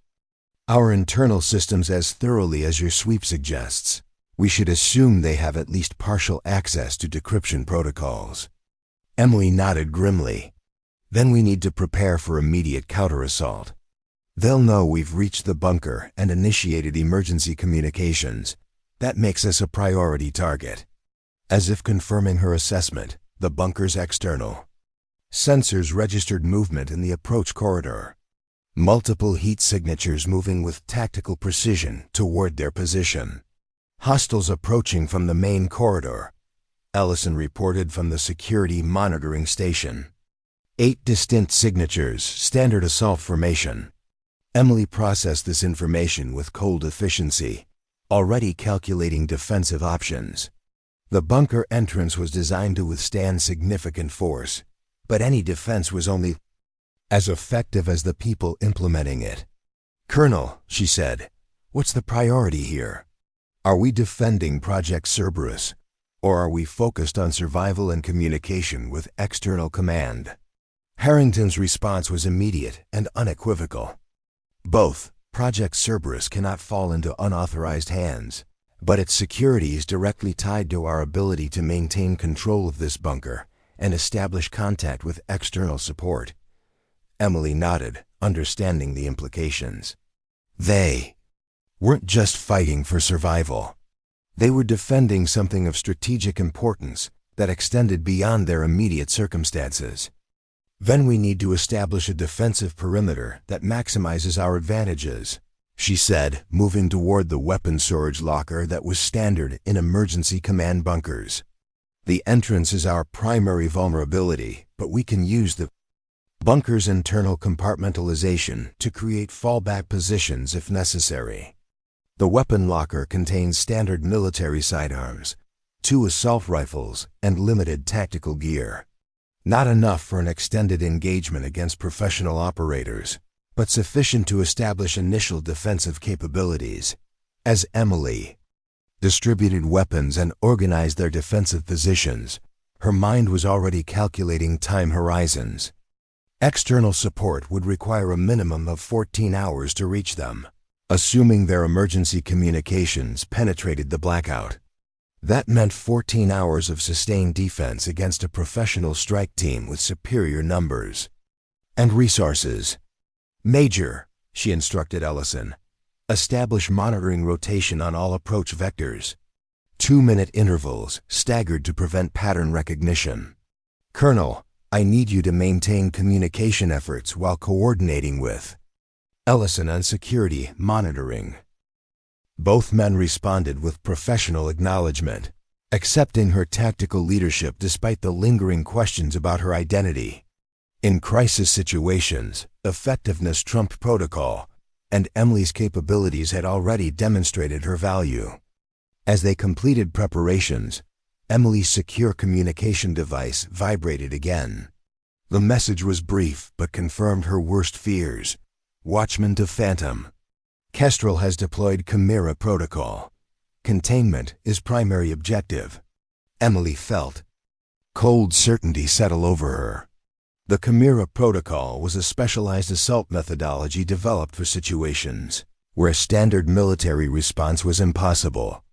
our internal systems as thoroughly as your sweep suggests, we should assume they have at least partial access to decryption protocols. Emily nodded grimly. Then we need to prepare for immediate counter-assault. They'll know we've reached the bunker and initiated emergency communications. That makes us a priority target. As if confirming her assessment, the bunker's external sensors registered movement in the approach corridor. Multiple heat signatures moving with tactical precision toward their position. Hostiles approaching from the main corridor, Ellison reported from the security monitoring station. 8 distinct signatures, standard assault formation. Emily processed this information with cold efficiency, already calculating defensive options. The bunker entrance was designed to withstand significant force, but any defense was only as effective as the people implementing it. Colonel, she said, what's the priority here? Are we defending Project Cerberus, or are we focused on survival and communication with external command? Harrington's response was immediate and unequivocal. Both. Project Cerberus cannot fall into unauthorized hands, but its security is directly tied to our ability to maintain control of this bunker and establish contact with external support. Emily nodded, understanding the implications. They weren't just fighting for survival. They were defending something of strategic importance that extended beyond their immediate circumstances. Then we need to establish a defensive perimeter that maximizes our advantages, she said, moving toward the weapon storage locker that was standard in emergency command bunkers. The entrance is our primary vulnerability, but we can use the bunker's internal compartmentalization to create fallback positions if necessary. The weapon locker contains standard military sidearms, 2 assault rifles, and limited tactical gear. Not enough for an extended engagement against professional operators, but sufficient to establish initial defensive capabilities. As Emily distributed weapons and organized their defensive positions, her mind was already calculating time horizons. External support would require a minimum of 14 hours to reach them, assuming their emergency communications penetrated the blackout. That meant 14 hours of sustained defense against a professional strike team with superior numbers and resources. Major, she instructed Ellison, establish monitoring rotation on all approach vectors. 2-minute intervals, staggered to prevent pattern recognition. Colonel, I need you to maintain communication efforts while coordinating with Ellison on security monitoring. Both men responded with professional acknowledgement, accepting her tactical leadership despite the lingering questions about her identity. In crisis situations, effectiveness trumped protocol, and Emily's capabilities had already demonstrated her value. As they completed preparations, Emily's secure communication device vibrated again. The message was brief but confirmed her worst fears. Watchman to Phantom. Kestrel has deployed Chimera protocol. Containment is primary objective. Emily felt cold certainty settle over her. The Chimera protocol was a specialized assault methodology developed for situations where a standard military response was impossible.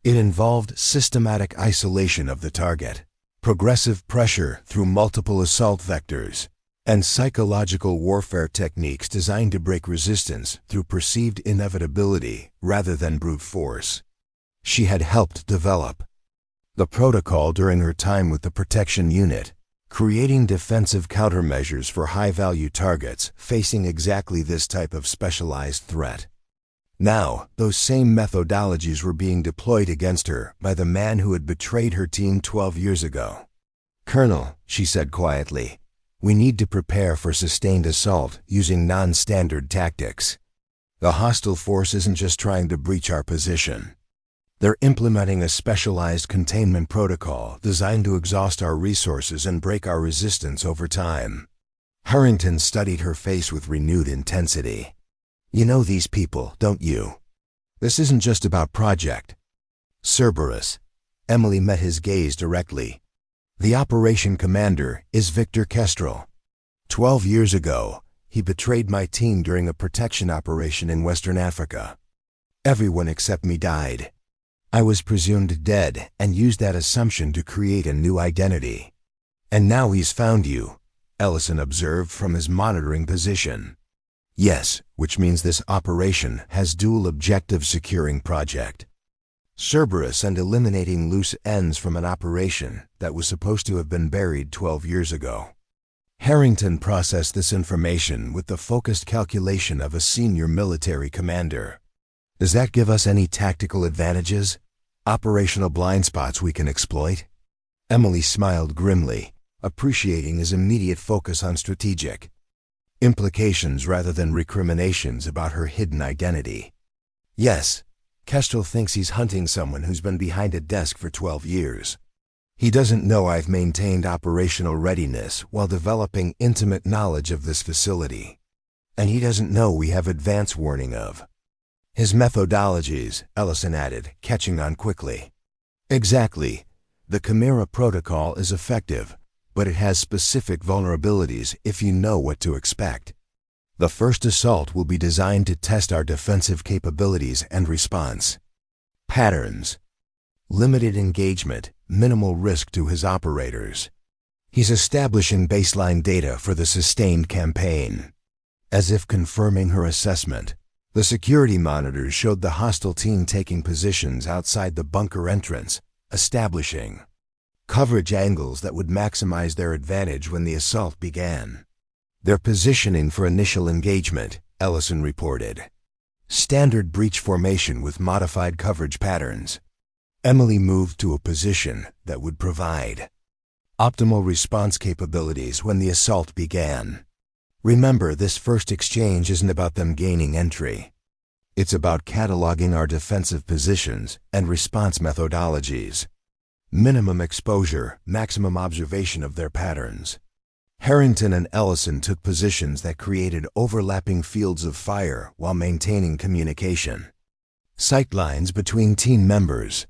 It involved systematic isolation of the target, progressive pressure through multiple assault vectors, and psychological warfare techniques designed to break resistance through perceived inevitability rather than brute force. She had helped develop the protocol during her time with the protection unit, creating defensive countermeasures for high-value targets facing exactly this type of specialized threat. Now, those same methodologies were being deployed against her by the man who had betrayed her team 12 years ago. "Colonel," she said quietly, "we need to prepare for sustained assault using non-standard tactics. The hostile force isn't just trying to breach our position. They're implementing a specialized containment protocol designed to exhaust our resources and break our resistance over time." Harrington studied her face with renewed intensity. "You know these people, don't you? This isn't just about Project Cerberus." Emily met his gaze directly. "The operation commander is Victor Kestrel. 12 years ago, he betrayed my team during a protection operation in Western Africa. Everyone except me died. I was presumed dead and used that assumption to create a new identity. And now he's found you," Ellison observed from his monitoring position. "Yes, which means this operation has dual objective securing Project Cerberus and eliminating loose ends from an operation that was supposed to have been buried 12 years ago." Harrington processed this information with the focused calculation of a senior military commander. "Does that give us any tactical advantages? Operational blind spots we can exploit?" Emily smiled grimly, appreciating his immediate focus on strategic implications rather than recriminations about her hidden identity. "Yes, Kestrel thinks he's hunting someone who's been behind a desk for 12 years. He doesn't know I've maintained operational readiness while developing intimate knowledge of this facility. And he doesn't know we have advance warning of his methodologies," Ellison added, catching on quickly. "Exactly. The Chimera protocol is effective, but it has specific vulnerabilities if you know what to expect. The first assault will be designed to test our defensive capabilities and response patterns. Limited engagement, minimal risk to his operators. He's establishing baseline data for the sustained campaign." As if confirming her assessment, the security monitors showed the hostile team taking positions outside the bunker entrance, establishing coverage angles that would maximize their advantage when the assault began. "They're positioning for initial engagement," Ellison reported. "Standard breach formation with modified coverage patterns." Emily moved to a position that would provide optimal response capabilities when the assault began. "Remember, this first exchange isn't about them gaining entry. It's about cataloging our defensive positions and response methodologies. Minimum exposure, maximum observation of their patterns." Harrington and Ellison took positions that created overlapping fields of fire while maintaining communication sightlines between team members.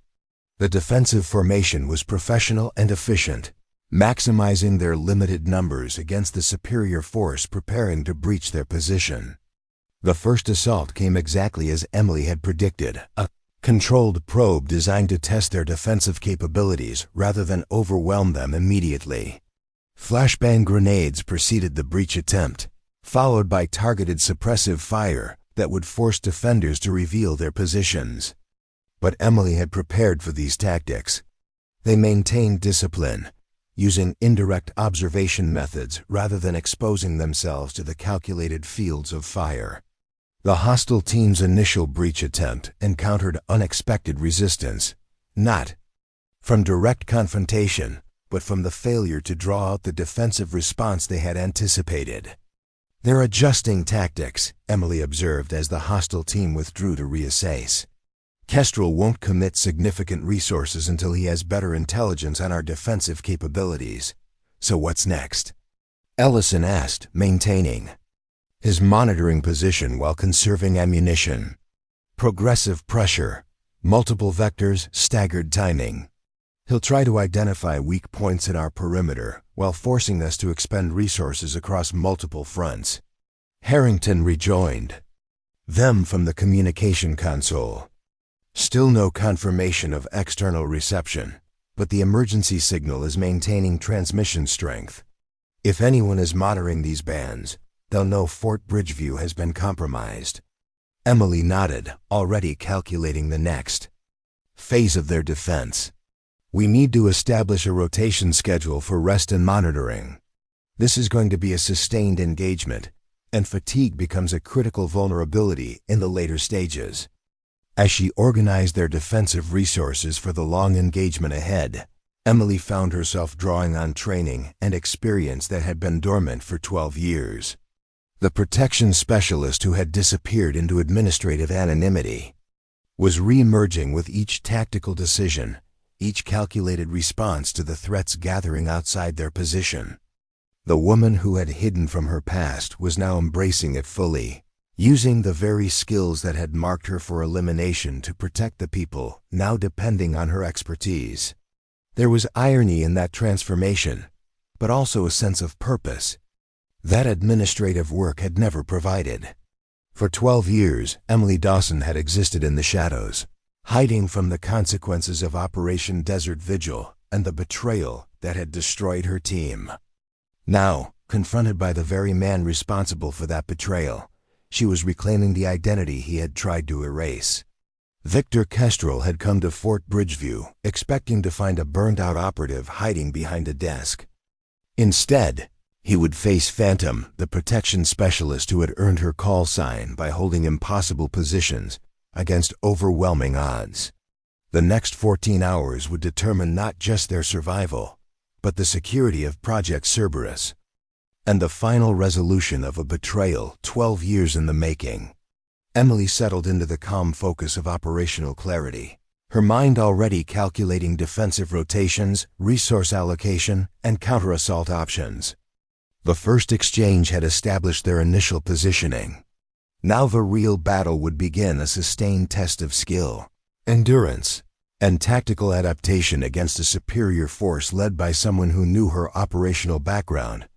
The defensive formation was professional and efficient, maximizing their limited numbers against the superior force preparing to breach their position. The first assault came exactly as Emily had predicted, a controlled probe designed to test their defensive capabilities rather than overwhelm them immediately. Flashbang grenades preceded the breach attempt, followed by targeted suppressive fire that would force defenders to reveal their positions. But Emily had prepared for these tactics. They maintained discipline, using indirect observation methods rather than exposing themselves to the calculated fields of fire. The hostile team's initial breach attempt encountered unexpected resistance, not from direct confrontation, but from the failure to draw out the defensive response they had anticipated. "They're adjusting tactics," Emily observed as the hostile team withdrew to reassess. "Kestrel won't commit significant resources until he has better intelligence on our defensive capabilities. So what's next?" Ellison asked, maintaining his monitoring position while conserving ammunition. "Progressive pressure, multiple vectors, staggered timing. He'll try to identify weak points in our perimeter while forcing us to expend resources across multiple fronts." Harrington rejoined. them from the communication console. Still no confirmation of external reception, but the emergency signal is maintaining transmission strength. If anyone is monitoring these bands, they'll know Fort Bridgeview has been compromised. Emily nodded, already calculating the next phase of their defense. We need to establish a rotation schedule for rest and monitoring. This is going to be a sustained engagement, and fatigue becomes a critical vulnerability in the later stages. As she organized their defensive resources for the long engagement ahead, Emily found herself drawing on training and experience that had been dormant for 12 years. The protection specialist who had disappeared into administrative anonymity was re-emerging with each tactical decision, each calculated response to the threats gathering outside their position. The woman who had hidden from her past was now embracing it fully, using the very skills that had marked her for elimination to protect the people now depending on her expertise. There was irony in that transformation, but also a sense of purpose that administrative work had never provided. For 12 years, Emily Dawson had existed in the shadows, hiding from the consequences of Operation Desert Vigil and the betrayal that had destroyed her team. Now, confronted by the very man responsible for that betrayal, she was reclaiming the identity he had tried to erase. Victor Kestrel had come to Fort Bridgeview, expecting to find a burned-out operative hiding behind a desk. Instead, he would face Phantom, the protection specialist who had earned her call sign by holding impossible positions against overwhelming odds. The next 14 hours would determine not just their survival, but the security of Project Cerberus, and the final resolution of a betrayal 12 years in the making. Emily settled into the calm focus of operational clarity, her mind already calculating defensive rotations, resource allocation, and counter-assault options. The first exchange had established their initial positioning. Now the real battle would begin, a sustained test of skill, endurance, and tactical adaptation against a superior force led by someone who knew her operational background,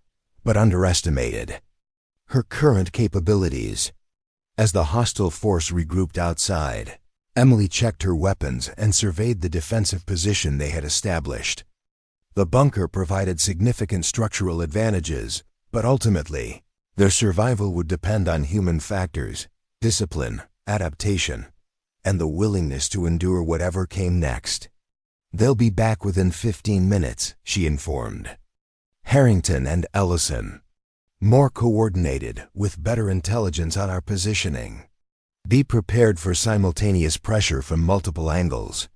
but underestimated her current capabilities. As the hostile force regrouped outside, Emily checked her weapons and surveyed the defensive position they had established. The bunker provided significant structural advantages, but ultimately, their survival would depend on human factors, discipline, adaptation, and the willingness to endure whatever came next. They'll be back within 15 minutes, she informed. Harrington and Ellison. More coordinated, with better intelligence on our positioning. Be prepared for simultaneous pressure from multiple angles.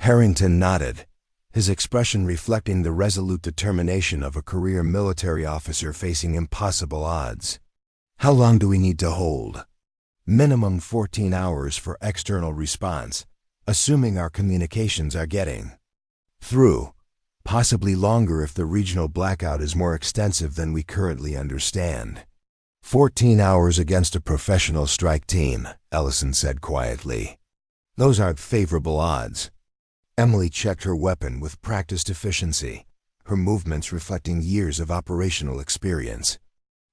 Harrington nodded, his expression reflecting the resolute determination of a career military officer facing impossible odds. How long do we need to hold? Minimum 14 hours for external response, assuming our communications are getting through. Possibly longer if the regional blackout is more extensive than we currently understand. 14 hours against a professional strike team, Ellison said quietly. Those aren't favorable odds. Emily checked her weapon with practiced efficiency, her movements reflecting years of operational experience.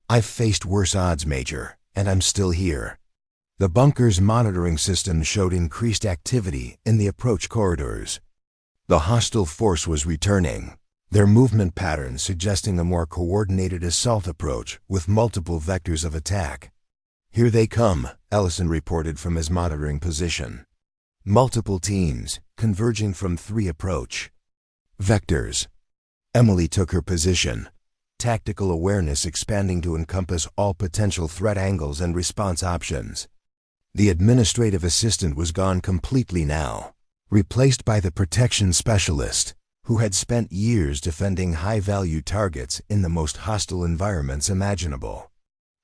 I've faced worse odds, Major, and I'm still here. The bunker's monitoring system showed increased activity in the approach corridors. The hostile force was returning, their movement patterns suggesting a more coordinated assault approach with multiple vectors of attack. Here they come, Ellison reported from his monitoring position. Multiple teams, converging from 3 approach vectors. Emily took her position, tactical awareness expanding to encompass all potential threat angles and response options. The administrative assistant was gone completely now, replaced by the protection specialist, who had spent years defending high-value targets in the most hostile environments imaginable.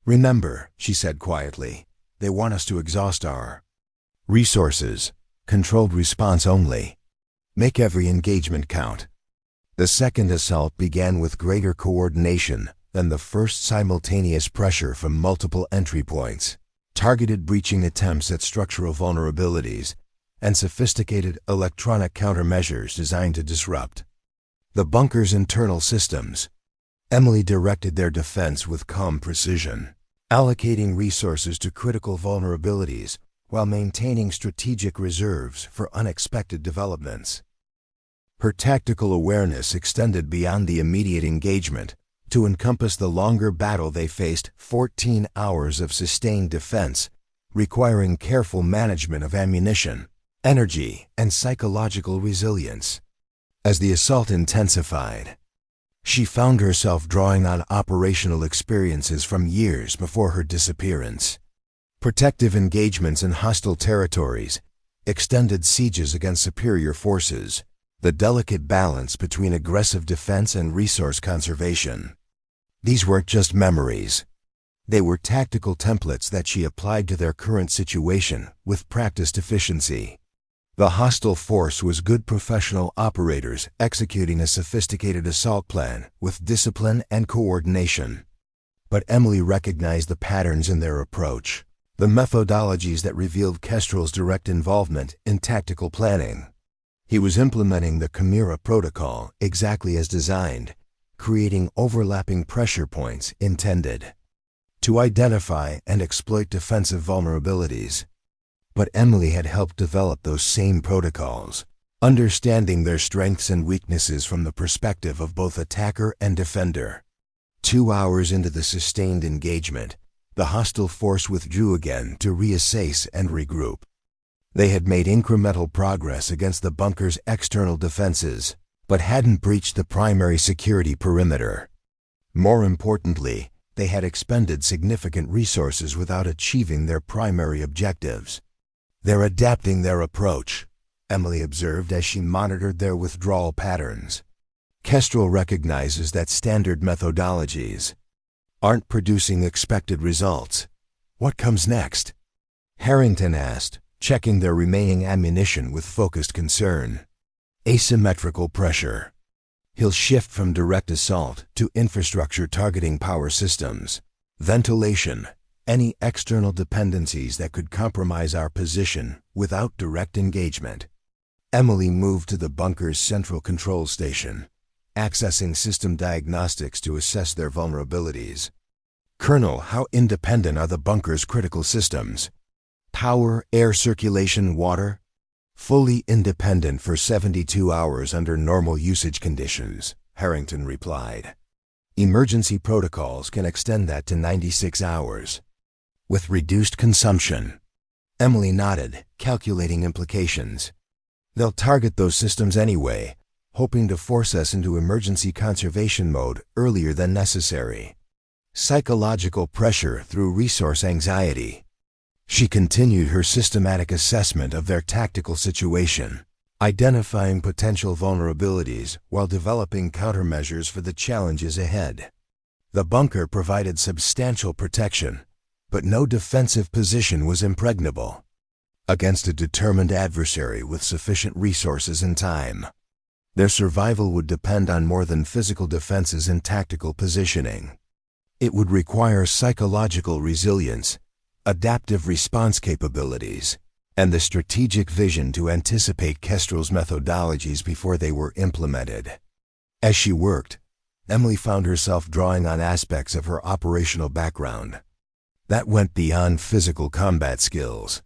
Remember, she said quietly, they want us to exhaust our resources. Controlled response only. Make every engagement count. The second assault began with greater coordination than the first, simultaneous pressure from multiple entry points, targeted breaching attempts at structural vulnerabilities, and sophisticated electronic countermeasures designed to disrupt the bunker's internal systems. Emily directed their defense with calm precision, allocating resources to critical vulnerabilities while maintaining strategic reserves for unexpected developments. Her tactical awareness extended beyond the immediate engagement to encompass the longer battle they faced: 14 hours of sustained defense, requiring careful management of ammunition, energy, and psychological resilience. As the assault intensified, she found herself drawing on operational experiences from years before her disappearance. Protective engagements in hostile territories, extended sieges against superior forces, the delicate balance between aggressive defense and resource conservation. These weren't just memories. They were tactical templates that she applied to their current situation with practiced efficiency. The hostile force was good professional operators executing a sophisticated assault plan with discipline and coordination. But Emily recognized the patterns in their approach, the methodologies that revealed Kestrel's direct involvement in tactical planning. He was implementing the Chimera protocol exactly as designed, creating overlapping pressure points intended to identify and exploit defensive vulnerabilities. But Emily had helped develop those same protocols, understanding their strengths and weaknesses from the perspective of both attacker and defender. 2 hours into the sustained engagement, the hostile force withdrew again to reassess and regroup. They had made incremental progress against the bunker's external defenses, but hadn't breached the primary security perimeter. More importantly, they had expended significant resources without achieving their primary objectives. "They're adapting their approach," Emily observed as she monitored their withdrawal patterns. Kestrel recognizes that standard methodologies aren't producing expected results. "What comes next?" Harrington asked, checking their remaining ammunition with focused concern. "Asymmetrical pressure. He'll shift from direct assault to infrastructure targeting power systems, ventilation, any external dependencies that could compromise our position without direct engagement." Emily moved to the bunker's central control station, accessing system diagnostics to assess their vulnerabilities. "Colonel, how independent are the bunker's critical systems? Power, air circulation, water?" "Fully independent for 72 hours under normal usage conditions," Harrington replied. "Emergency protocols can extend that to 96 hours. With reduced consumption." Emily nodded, calculating implications. "They'll target those systems anyway, hoping to force us into emergency conservation mode earlier than necessary. Psychological pressure through resource anxiety." She continued her systematic assessment of their tactical situation, identifying potential vulnerabilities while developing countermeasures for the challenges ahead. The bunker provided substantial protection, but no defensive position was impregnable against a determined adversary with sufficient resources and time. Their survival would depend on more than physical defenses and tactical positioning. It would require psychological resilience, adaptive response capabilities, and the strategic vision to anticipate Kestrel's methodologies before they were implemented. As she worked, Emily found herself drawing on aspects of her operational background that went beyond physical combat skills.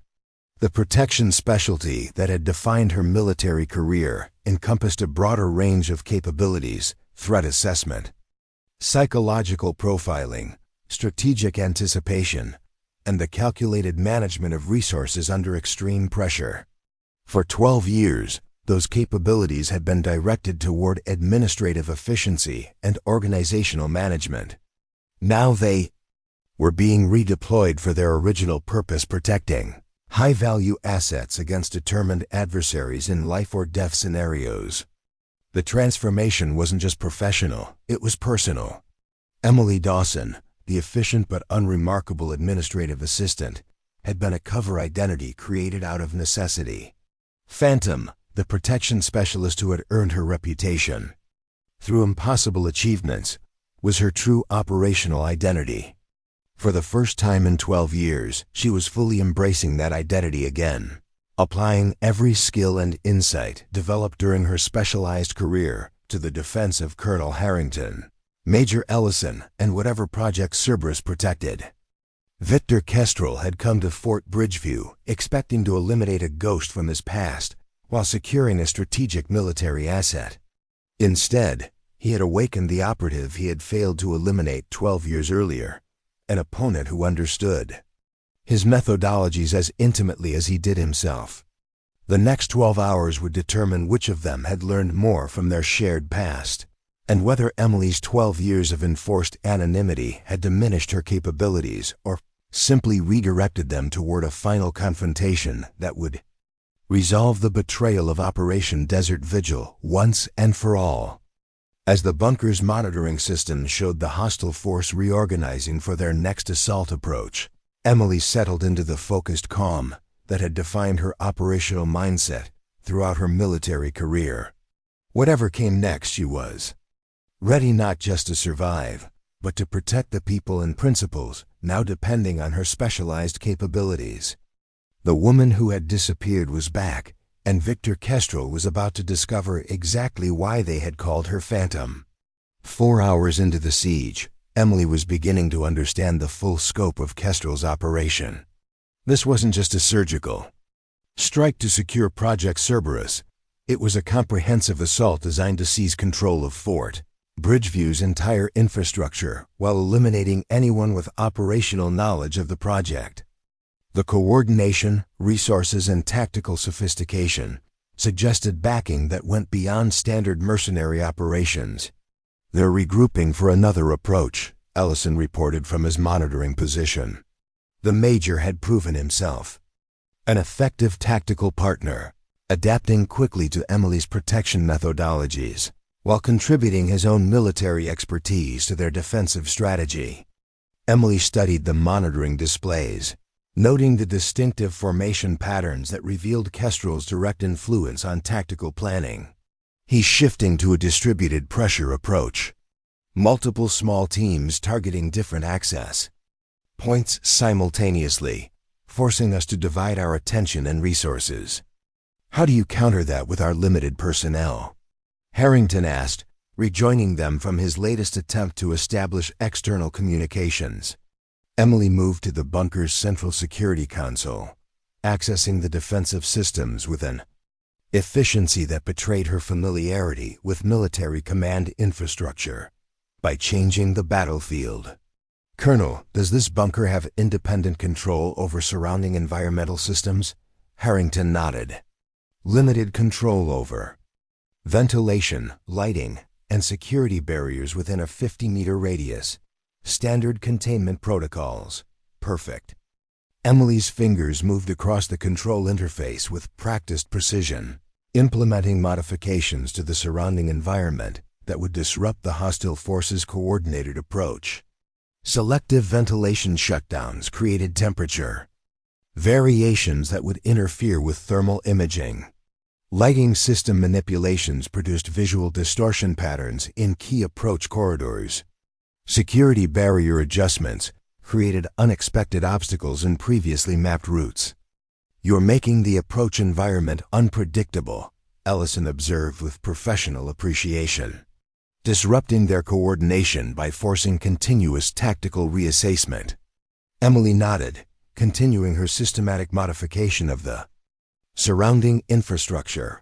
The protection specialty that had defined her military career encompassed a broader range of capabilities: threat assessment, psychological profiling, strategic anticipation, and the calculated management of resources under extreme pressure. For 12 years, those capabilities had been directed toward administrative efficiency and organizational management. Now they were being redeployed for their original purpose: protecting high-value assets against determined adversaries in life-or-death scenarios. The transformation wasn't just professional, it was personal. Emily Dawson, the efficient but unremarkable administrative assistant, had been a cover identity created out of necessity. Phantom, the protection specialist who had earned her reputation through impossible achievements, was her true operational identity. For the first time in 12 years, she was fully embracing that identity again, applying every skill and insight developed during her specialized career to the defense of Colonel Harrington, Major Ellison, and whatever project Cerberus protected. Victor Kestrel had come to Fort Bridgeview expecting to eliminate a ghost from his past while securing a strategic military asset. Instead, he had awakened the operative he had failed to eliminate 12 years earlier, an opponent who understood his methodologies as intimately as he did himself. The next 12 hours would determine which of them had learned more from their shared past, and whether Emily's 12 years of enforced anonymity had diminished her capabilities or simply redirected them toward a final confrontation that would resolve the betrayal of Operation Desert Vigil once and for all. As the bunker's monitoring system showed the hostile force reorganizing for their next assault approach, Emily settled into the focused calm that had defined her operational mindset throughout her military career. Whatever came next, she was ready not just to survive, but to protect the people and principles now depending on her specialized capabilities. The woman who had disappeared was back, and Victor Kestrel was about to discover exactly why they had called her Phantom. 4 hours into the siege, Emily was beginning to understand the full scope of Kestrel's operation. This wasn't just a surgical strike to secure Project Cerberus. It was a comprehensive assault designed to seize control of Fort Bridgeview's entire infrastructure while eliminating anyone with operational knowledge of the project. The coordination, resources, and tactical sophistication suggested backing that went beyond standard mercenary operations. "They're regrouping for another approach," Ellison reported from his monitoring position. The Major had proven himself an effective tactical partner, adapting quickly to Emily's protection methodologies, while contributing his own military expertise to their defensive strategy. Emily studied the monitoring displays, noting the distinctive formation patterns that revealed Kestrel's direct influence on tactical planning. He's shifting to a distributed pressure approach. Multiple small teams targeting different access points simultaneously, forcing us to divide our attention and resources. "How do you counter that with our limited personnel?" Harrington asked, rejoining them from his latest attempt to establish external communications. Emily moved to the bunker's central security console, accessing the defensive systems with an efficiency that betrayed her familiarity with military command infrastructure. "By changing the battlefield." "Colonel, does this bunker have independent control over surrounding environmental systems?" Harrington nodded. "Limited control over ventilation, lighting, and security barriers within a 50-meter radius. Standard containment protocols. Perfect." Emily's fingers moved across the control interface with practiced precision, implementing modifications to the surrounding environment that would disrupt the hostile forces' coordinated approach. Selective ventilation shutdowns created temperature variations that would interfere with thermal imaging. Lighting system manipulations produced visual distortion patterns in key approach corridors. Security barrier adjustments created unexpected obstacles in previously mapped routes. "You're making the approach environment unpredictable," Ellison observed with professional appreciation, disrupting their coordination by forcing continuous tactical reassessment. Emily nodded, continuing her systematic modification of the surrounding infrastructure.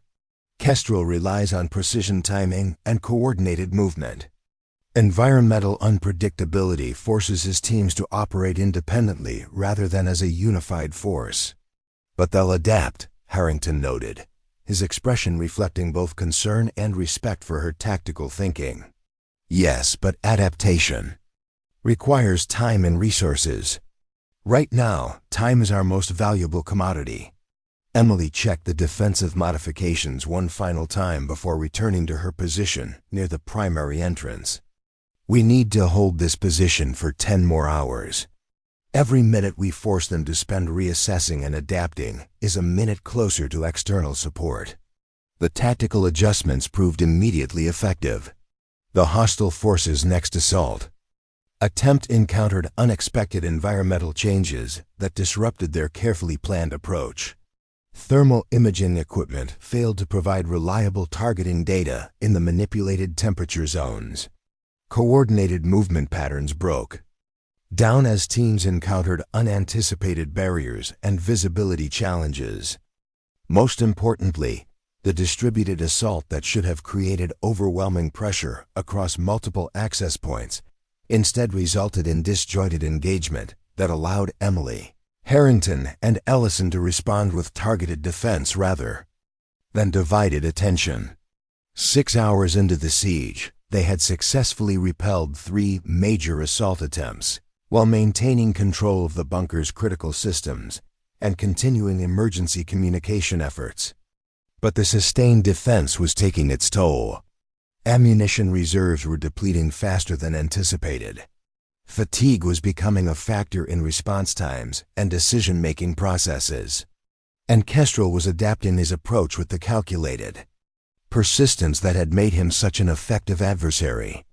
Kestrel relies on precision timing and coordinated movement. Environmental unpredictability forces his teams to operate independently rather than as a unified force. "But they'll adapt," Harrington noted, his expression reflecting both concern and respect for her tactical thinking. "Yes, but adaptation requires time and resources. Right now, time is our most valuable commodity." Emily checked the defensive modifications one final time before returning to her position near the primary entrance. "We need to hold this position for 10 more hours. Every minute we force them to spend reassessing and adapting is a minute closer to external support." The tactical adjustments proved immediately effective. The hostile forces' next assault attempt encountered unexpected environmental changes that disrupted their carefully planned approach. Thermal imaging equipment failed to provide reliable targeting data in the manipulated temperature zones. Coordinated movement patterns broke. down as teams encountered unanticipated barriers and visibility challenges. Most importantly, the distributed assault that should have created overwhelming pressure across multiple access points instead resulted in disjointed engagement that allowed Emily, Harrington, and Ellison to respond with targeted defense rather than divided attention. 6 hours into the siege, they had successfully repelled 3 major assault attempts while maintaining control of the bunker's critical systems and continuing emergency communication efforts. But the sustained defense was taking its toll. Ammunition reserves were depleting faster than anticipated. Fatigue was becoming a factor in response times and decision-making processes. And Kestrel was adapting his approach with the calculated persistence that had made him such an effective adversary.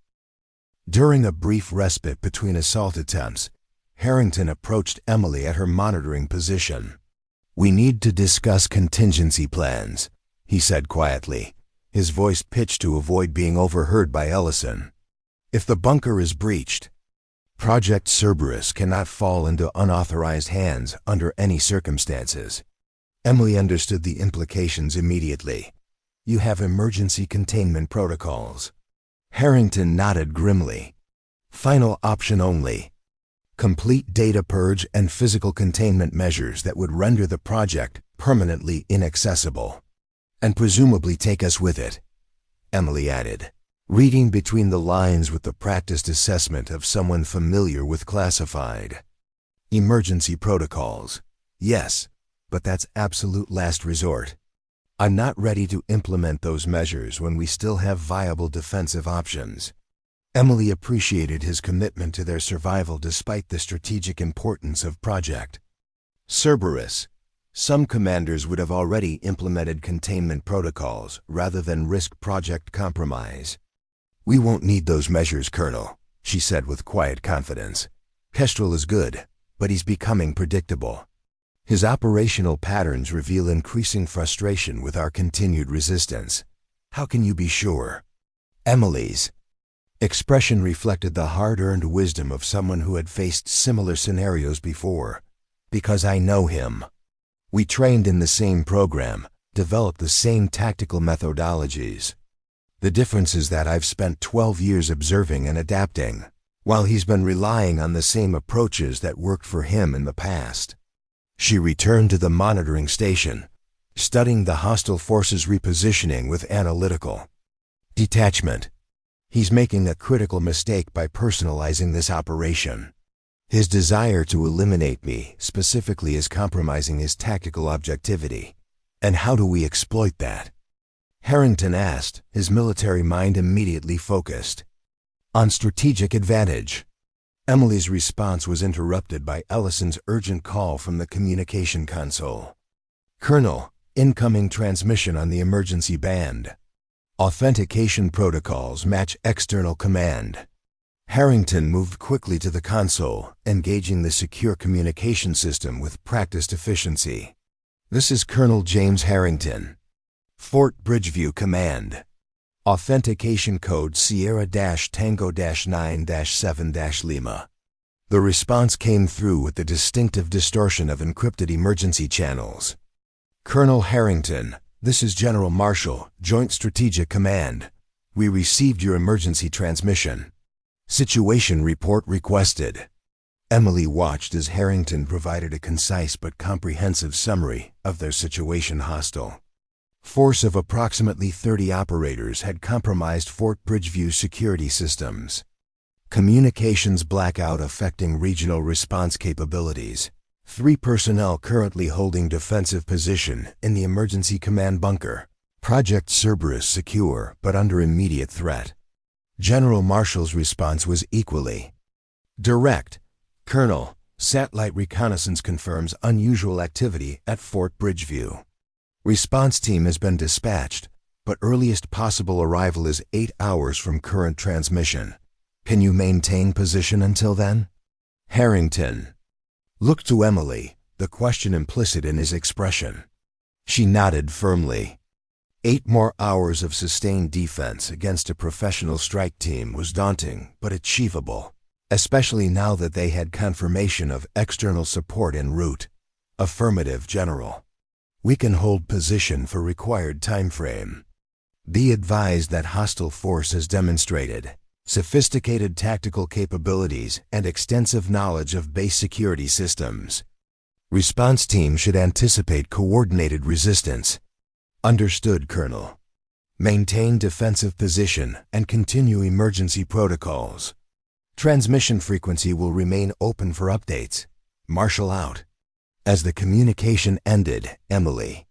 During a brief respite between assault attempts, Harrington approached Emily at her monitoring position. "We need to discuss contingency plans," he said quietly, his voice pitched to avoid being overheard by Ellison. "If the bunker is breached, Project Cerberus cannot fall into unauthorized hands under any circumstances." Emily understood the implications immediately. "You have emergency containment protocols." Harrington nodded grimly. "Final option only. Complete data purge and physical containment measures that would render the project permanently inaccessible. And presumably take us with it," Emily added, reading between the lines with the practiced assessment of someone familiar with classified emergency protocols. "Yes, but that's absolute last resort. I'm not ready to implement those measures when we still have viable defensive options." Emily appreciated his commitment to their survival despite the strategic importance of Project Cerberus. Some commanders would have already implemented containment protocols rather than risk project compromise. "We won't need those measures, Colonel," she said with quiet confidence. "Kestrel is good, but he's becoming predictable. His operational patterns reveal increasing frustration with our continued resistance." "How can you be sure?" Emily's expression reflected the hard-earned wisdom of someone who had faced similar scenarios before. "Because I know him. We trained in the same program, developed the same tactical methodologies. The difference is that I've spent 12 years observing and adapting, while he's been relying on the same approaches that worked for him in the past." She returned to the monitoring station, studying the hostile forces repositioning with analytical detachment. "He's making a critical mistake by personalizing this operation. His desire to eliminate me specifically is compromising his tactical objectivity. And how do we exploit that?" Harrington asked, his military mind immediately focused on strategic advantage. Emily's response was interrupted by Ellison's urgent call from the communication console. "Colonel, incoming transmission on the emergency band. Authentication protocols match external command." Harrington moved quickly to the console, engaging the secure communication system with practiced efficiency. "This is Colonel James Harrington. Fort Bridgeview Command. Authentication code Sierra-Tango-9-7-Lima. The response came through with the distinctive distortion of encrypted emergency channels. "Colonel Harrington, this is General Marshall, Joint Strategic Command. We received your emergency transmission. Situation report requested." Emily watched as Harrington provided a concise but comprehensive summary of their situation. Hostile force of approximately 30 operators had compromised Fort Bridgeview security systems. Communications blackout affecting regional response capabilities. 3 personnel currently holding defensive position in the emergency command bunker. Project Cerberus secure but under immediate threat. General Marshall's response was equally direct. "Colonel, satellite reconnaissance confirms unusual activity at Fort Bridgeview. Response team has been dispatched, but earliest possible arrival is 8 hours from current transmission. Can you maintain position until then?" Harrington looked to Emily, the question implicit in his expression. She nodded firmly. 8 more hours of sustained defense against a professional strike team was daunting but achievable. especially now that they had confirmation of external support en route. Affirmative, General. We can hold position for required time frame. Be advised that hostile force has demonstrated sophisticated tactical capabilities and extensive knowledge of base security systems. Response team should anticipate coordinated resistance. Understood, Colonel. Maintain defensive position and continue emergency protocols. Transmission frequency will remain open for updates. Marshal out. As the communication ended, Emily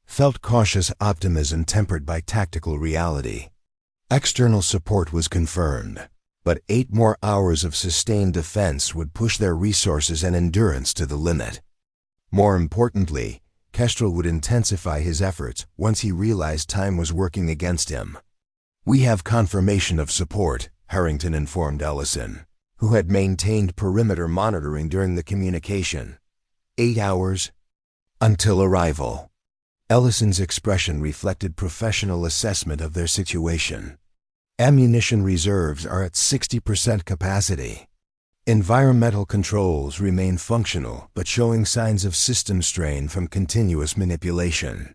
felt cautious optimism tempered by tactical reality. External support was confirmed, but 8 more hours of sustained defense would push their resources and endurance to the limit. More importantly, Kestrel would intensify his efforts once he realized time was working against him. We have confirmation of support, Harrington informed Ellison, who had maintained perimeter monitoring during the communication. 8 hours until arrival. Ellison's expression reflected professional assessment of their situation. Ammunition reserves are at 60% capacity. Environmental controls remain functional but showing signs of system strain from continuous manipulation.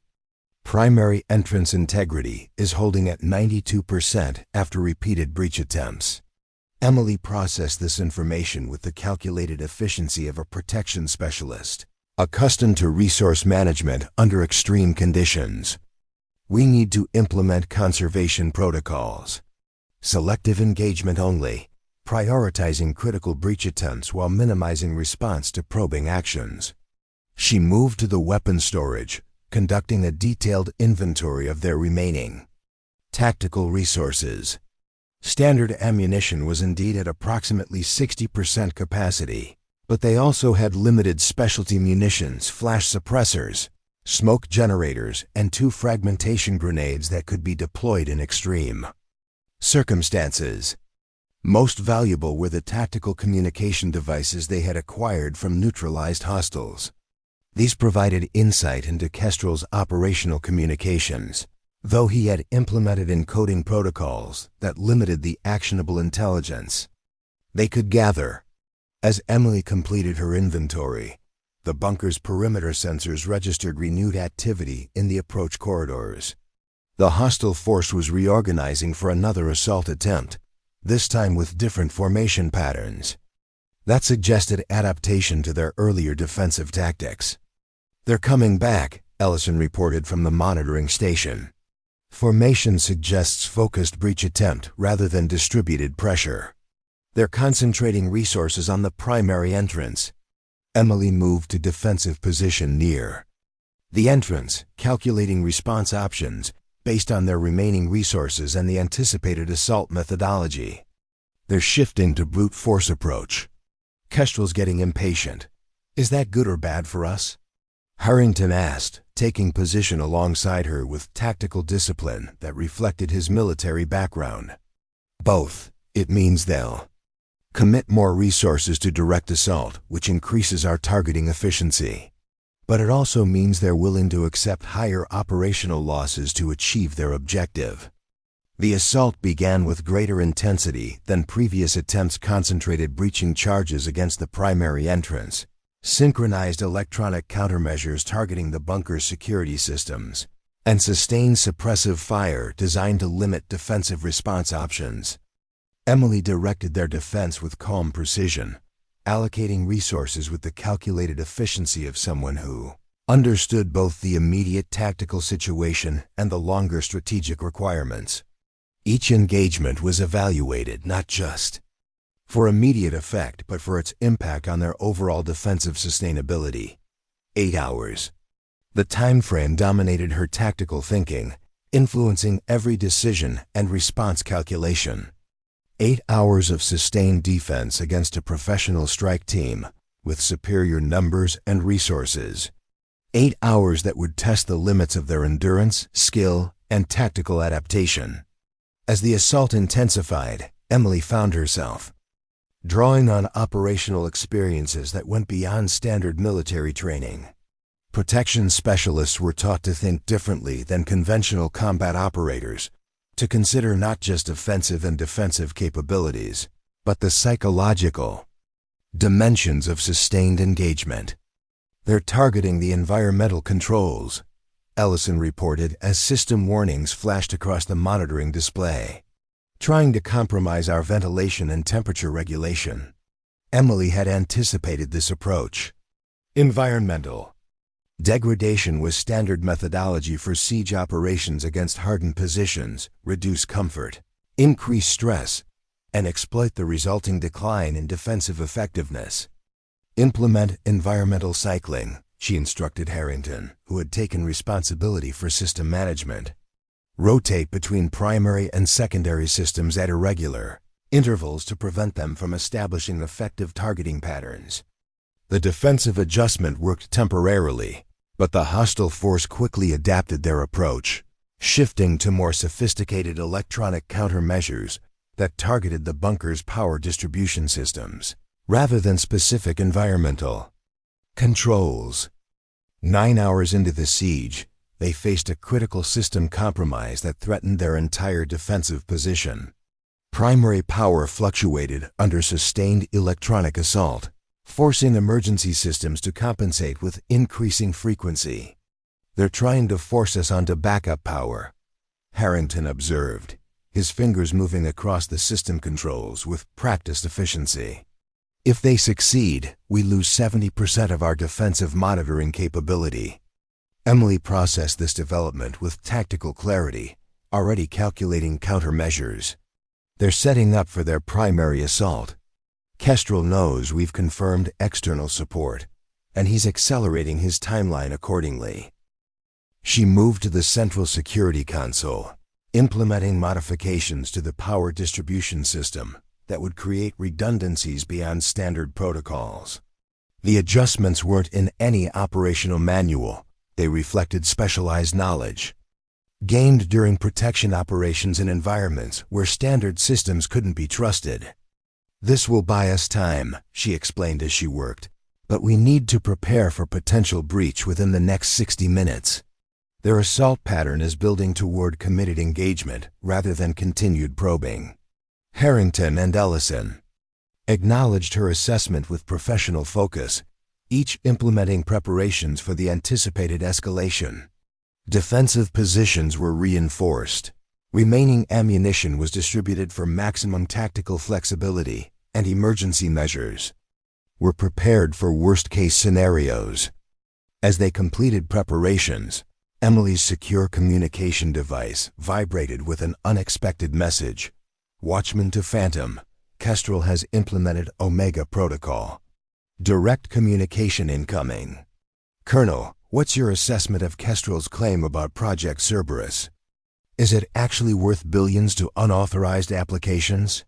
Primary entrance integrity is holding at 92% after repeated breach attempts. Emily processed this information with the calculated efficiency of a protection specialist, accustomed to resource management under extreme conditions. We need to implement conservation protocols. Selective engagement only, prioritizing critical breach attempts while minimizing response to probing actions. She moved to the weapons storage, conducting a detailed inventory of their remaining tactical resources. Standard ammunition was indeed at approximately 60% capacity, but they also had limited specialty munitions, flash suppressors, smoke generators, and 2 fragmentation grenades that could be deployed in extreme circumstances. Most valuable were the tactical communication devices they had acquired from neutralized hostiles. These provided insight into Kestrel's operational communications, though he had implemented encoding protocols that limited the actionable intelligence they could gather. As Emily completed her inventory, the bunker's perimeter sensors registered renewed activity in the approach corridors. The hostile force was reorganizing for another assault attempt, this time with different formation patterns. That suggested adaptation to their earlier defensive tactics. They're coming back, Ellison reported from the monitoring station. Formation suggests focused breach attempt rather than distributed pressure. They're concentrating resources on the primary entrance. Emily moved to defensive position near the entrance, calculating response options based on their remaining resources and the anticipated assault methodology. They're shifting to brute force approach. Kestrel's getting impatient. Is that good or bad for us? Harrington asked, taking position alongside her with tactical discipline that reflected his military background. Both. It means they'll commit more resources to direct assault, which increases our targeting efficiency. But it also means they're willing to accept higher operational losses to achieve their objective. The assault began with greater intensity than previous attempts, concentrated breaching charges against the primary entrance, synchronized electronic countermeasures targeting the bunker's security systems, and sustained suppressive fire designed to limit defensive response options. Emily directed their defense with calm precision, allocating resources with the calculated efficiency of someone who understood both the immediate tactical situation and the longer strategic requirements. Each engagement was evaluated not just for immediate effect but for its impact on their overall defensive sustainability. 8 hours. The time frame dominated her tactical thinking, influencing every decision and response calculation. 8 hours of sustained defense against a professional strike team with superior numbers and resources. 8 hours that would test the limits of their endurance, skill, and tactical adaptation. As the assault intensified, Emily found herself drawing on operational experiences that went beyond standard military training. Protection specialists were taught to think differently than conventional combat operators, to consider not just offensive and defensive capabilities, but the psychological dimensions of sustained engagement. They're targeting the environmental controls, Ellison reported as system warnings flashed across the monitoring display. Trying to compromise our ventilation and temperature regulation. Emily had anticipated this approach. Environmental degradation was standard methodology for siege operations against hardened positions, reduce comfort, increase stress, and exploit the resulting decline in defensive effectiveness. Implement environmental cycling, she instructed Harrington, who had taken responsibility for system management. Rotate between primary and secondary systems at irregular intervals to prevent them from establishing effective targeting patterns. The defensive adjustment worked temporarily, but the hostile force quickly adapted their approach, shifting to more sophisticated electronic countermeasures that targeted the bunker's power distribution systems, rather than specific environmental controls. 9 hours into the siege, they faced a critical system compromise that threatened their entire defensive position. Primary power fluctuated under sustained electronic assault, forcing emergency systems to compensate with increasing frequency. They're trying to force us onto backup power, Harrington observed, his fingers moving across the system controls with practiced efficiency. If they succeed, we lose 70% of our defensive monitoring capability. Emily processed this development with tactical clarity, already calculating countermeasures. They're setting up for their primary assault. Kestrel knows we've confirmed external support, and he's accelerating his timeline accordingly. She moved to the central security console, implementing modifications to the power distribution system that would create redundancies beyond standard protocols. The adjustments weren't in any operational manual. They reflected specialized knowledge, gained during protection operations in environments where standard systems couldn't be trusted. This will buy us time, she explained as she worked, but we need to prepare for potential breach within the next 60 minutes. Their assault pattern is building toward committed engagement rather than continued probing. Harrington and Ellison acknowledged her assessment with professional focus, each implementing preparations for the anticipated escalation. Defensive positions were reinforced. Remaining ammunition was distributed for maximum tactical flexibility, and emergency measures were prepared for worst-case scenarios. As they completed preparations, Emily's secure communication device vibrated with an unexpected message. Watchman to Phantom, Kestrel has implemented Omega Protocol. Direct communication incoming. Colonel, what's your assessment of Kestrel's claim about Project Cerberus? Is it actually worth billions to unauthorized applications?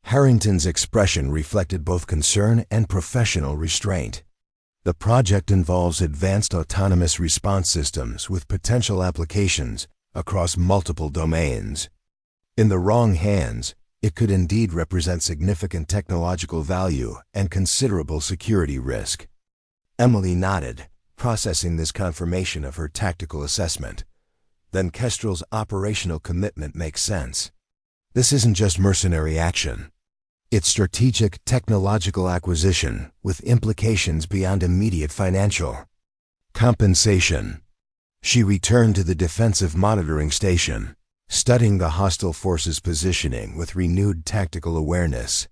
Harrington's expression reflected both concern and professional restraint. The project involves advanced autonomous response systems with potential applications across multiple domains. In the wrong hands, it could indeed represent significant technological value and considerable security risk. Emily nodded, processing this confirmation of her tactical assessment. Then Kestrel's operational commitment makes sense. This isn't just mercenary action. It's strategic technological acquisition with implications beyond immediate financial compensation. She returned to the defensive monitoring station, studying the hostile forces' positioning with renewed tactical awareness.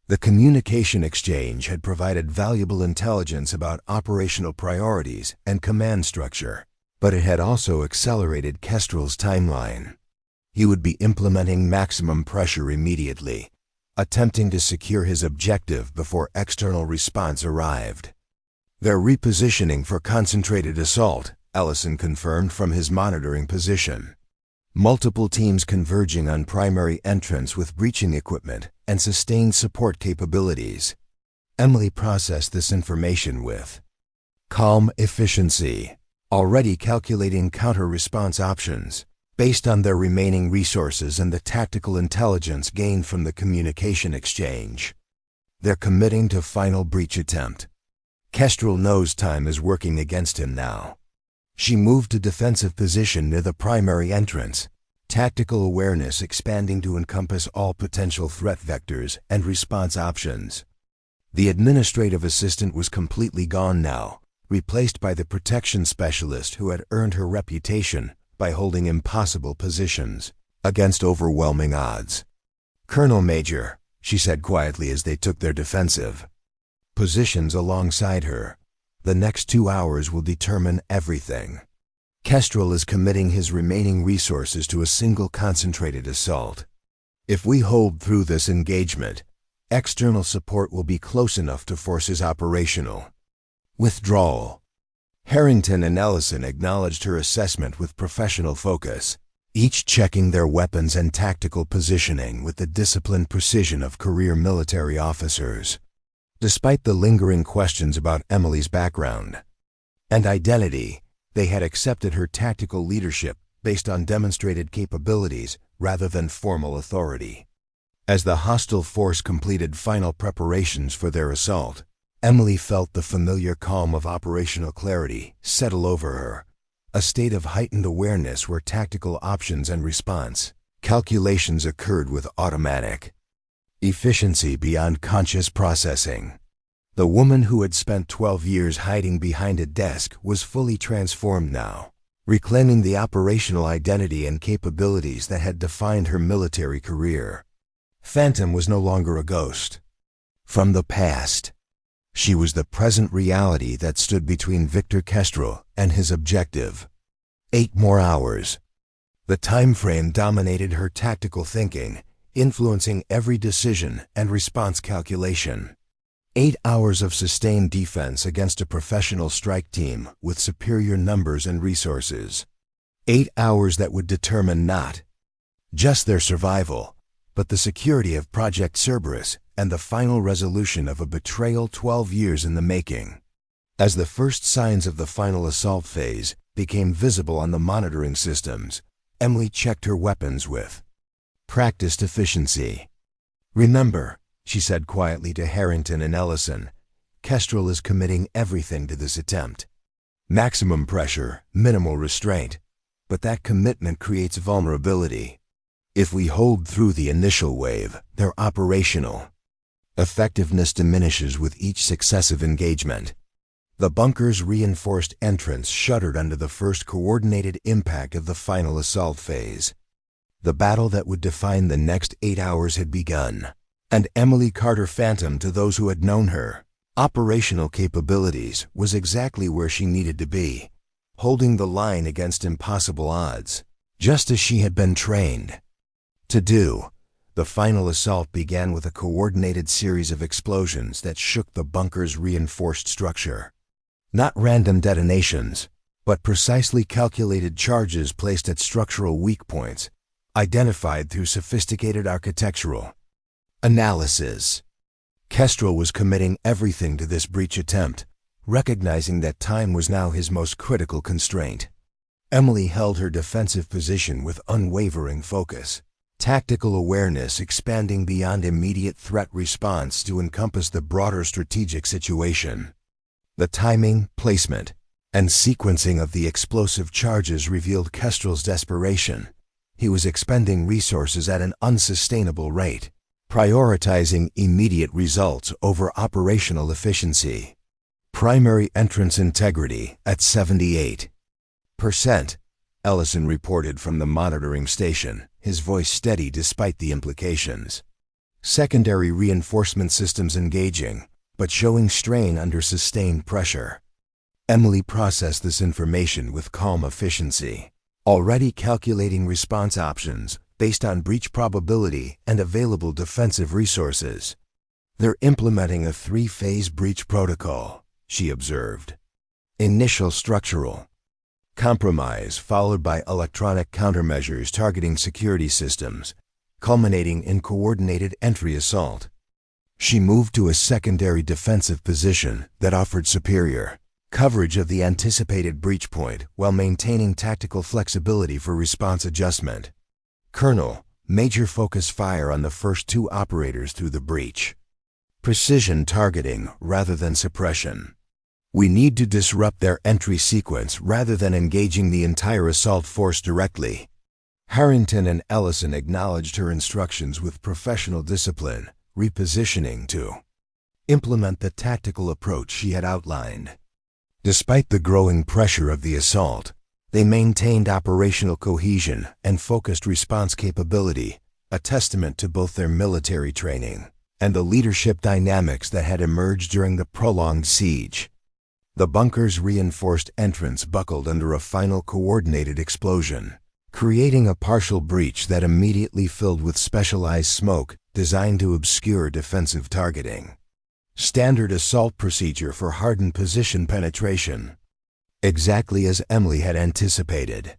The communication exchange had provided valuable intelligence about operational priorities and command structure, but it had also accelerated Kestrel's timeline. He would be implementing maximum pressure immediately, attempting to secure his objective before external response arrived. They're repositioning for concentrated assault, Ellison confirmed from his monitoring position. Multiple teams converging on primary entrance with breaching equipment and sustained support capabilities. Emily processed this information with calm efficiency, already calculating counter-response options based on their remaining resources and the tactical intelligence gained from the communication exchange. They're committing to final breach attempt. Kestrel knows time is working against him now. She moved to defensive position near the primary entrance, Tactical awareness expanding to encompass all potential threat vectors and response options. The administrative assistant was completely gone now, replaced by the protection specialist who had earned her reputation by holding impossible positions against overwhelming odds. "Colonel Major," she said quietly as they took their defensive positions alongside her, "the next 2 hours will determine everything. Kestrel is committing his remaining resources to a single concentrated assault. If we hold through this engagement, external support will be close enough to force his operational withdrawal." Harrington and Ellison acknowledged her assessment with professional focus, each checking their weapons and tactical positioning with the disciplined precision of career military officers. Despite the lingering questions about Emily's background and identity, they had accepted her tactical leadership based on demonstrated capabilities rather than formal authority. As the hostile force completed final preparations for their assault, Emily felt the familiar calm of operational clarity settle over her, a state of heightened awareness where tactical options and response calculations occurred with automatic efficiency beyond conscious processing. The woman who had spent 12 years hiding behind a desk was fully transformed now, reclaiming the operational identity and capabilities that had defined her military career. Phantom was no longer a ghost from the past. She was the present reality that stood between Victor Kestrel and his objective. 8 more hours. The time frame dominated her tactical thinking, influencing every decision and response calculation. 8 hours of sustained defense against a professional strike team with superior numbers and resources. 8 hours that would determine not just their survival, but the security of Project Cerberus and the final resolution of a betrayal 12 years in the making. As the first signs of the final assault phase became visible on the monitoring systems, Emily checked her weapons with practiced efficiency. "Remember," she said quietly to Harrington and Ellison, "Kestrel is committing everything to this attempt. Maximum pressure, minimal restraint, but that commitment creates vulnerability. If we hold through the initial wave, their operational effectiveness diminishes with each successive engagement." The bunker's reinforced entrance shuddered under the first coordinated impact of the final assault phase. The battle that would define the next 8 hours had begun. And Emily Carter Phantom, to those who had known her operational capabilities, was exactly where she needed to be, holding the line against impossible odds, just as she had been trained to do. The final assault began with a coordinated series of explosions that shook the bunker's reinforced structure. Not random detonations, but precisely calculated charges placed at structural weak points, identified through sophisticated architectural analysis. Kestrel was committing everything to this breach attempt, recognizing that time was now his most critical constraint. Emily held her defensive position with unwavering focus, tactical awareness expanding beyond immediate threat response to encompass the broader strategic situation. The timing, placement, and sequencing of the explosive charges revealed Kestrel's desperation. He was expending resources at an unsustainable rate, prioritizing immediate results over operational efficiency. Primary entrance integrity at 78%, Ellison reported from the monitoring station, his voice steady despite the implications. Secondary reinforcement systems engaging, but showing strain under sustained pressure. Emily processed this information with calm efficiency, already calculating response options based on breach probability and available defensive resources. "They're implementing a 3-phase breach protocol," she observed. Initial structural compromise followed by electronic countermeasures targeting security systems, culminating in coordinated entry assault. She moved to a secondary defensive position that offered superior coverage of the anticipated breach point while maintaining tactical flexibility for response adjustment. "Colonel, major focus fire on the first 2 operators through the breach. Precision targeting rather than suppression. We need to disrupt their entry sequence rather than engaging the entire assault force directly." Harrington and Ellison acknowledged her instructions with professional discipline, repositioning to implement the tactical approach she had outlined. Despite the growing pressure of the assault, they maintained operational cohesion and focused response capability, a testament to both their military training and the leadership dynamics that had emerged during the prolonged siege. The bunker's reinforced entrance buckled under a final coordinated explosion, creating a partial breach that immediately filled with specialized smoke designed to obscure defensive targeting. Standard assault procedure for hardened position penetration. Exactly as Emily had anticipated.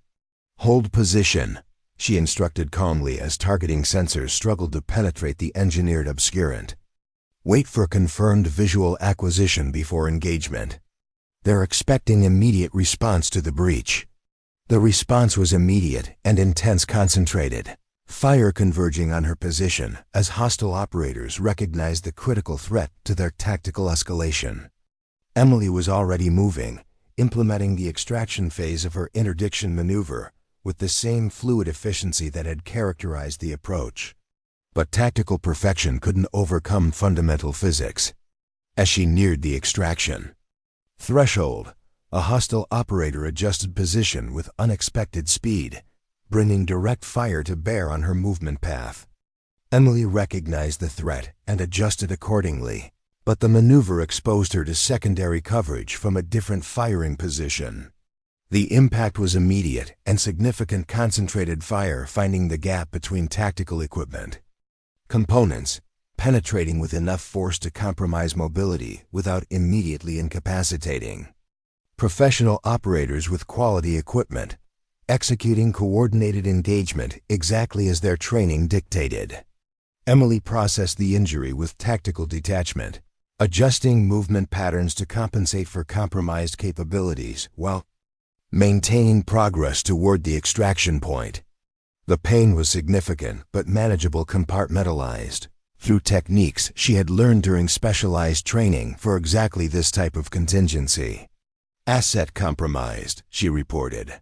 "Hold position," she instructed calmly as targeting sensors struggled to penetrate the engineered obscurant. "Wait for confirmed visual acquisition before engagement." They're expecting immediate response to the breach. The response was immediate and intense, concentrated, fire converging on her position as hostile operators recognized the critical threat to their tactical escalation. Emily was already moving, implementing the extraction phase of her interdiction maneuver with the same fluid efficiency that had characterized the approach. But tactical perfection couldn't overcome fundamental physics. As she neared the extraction threshold, a hostile operator adjusted position with unexpected speed, bringing direct fire to bear on her movement path. Emily recognized the threat and adjusted accordingly, but the maneuver exposed her to secondary coverage from a different firing position. The impact was immediate and significant, concentrated fire finding the gap between tactical equipment components, penetrating with enough force to compromise mobility without immediately incapacitating. Professional operators with quality equipment, executing coordinated engagement exactly as their training dictated. Emily processed the injury with tactical detachment, adjusting movement patterns to compensate for compromised capabilities while maintaining progress toward the extraction point. The pain was significant but manageable, compartmentalized through techniques she had learned during specialized training for exactly this type of contingency. "Asset compromised," she reported.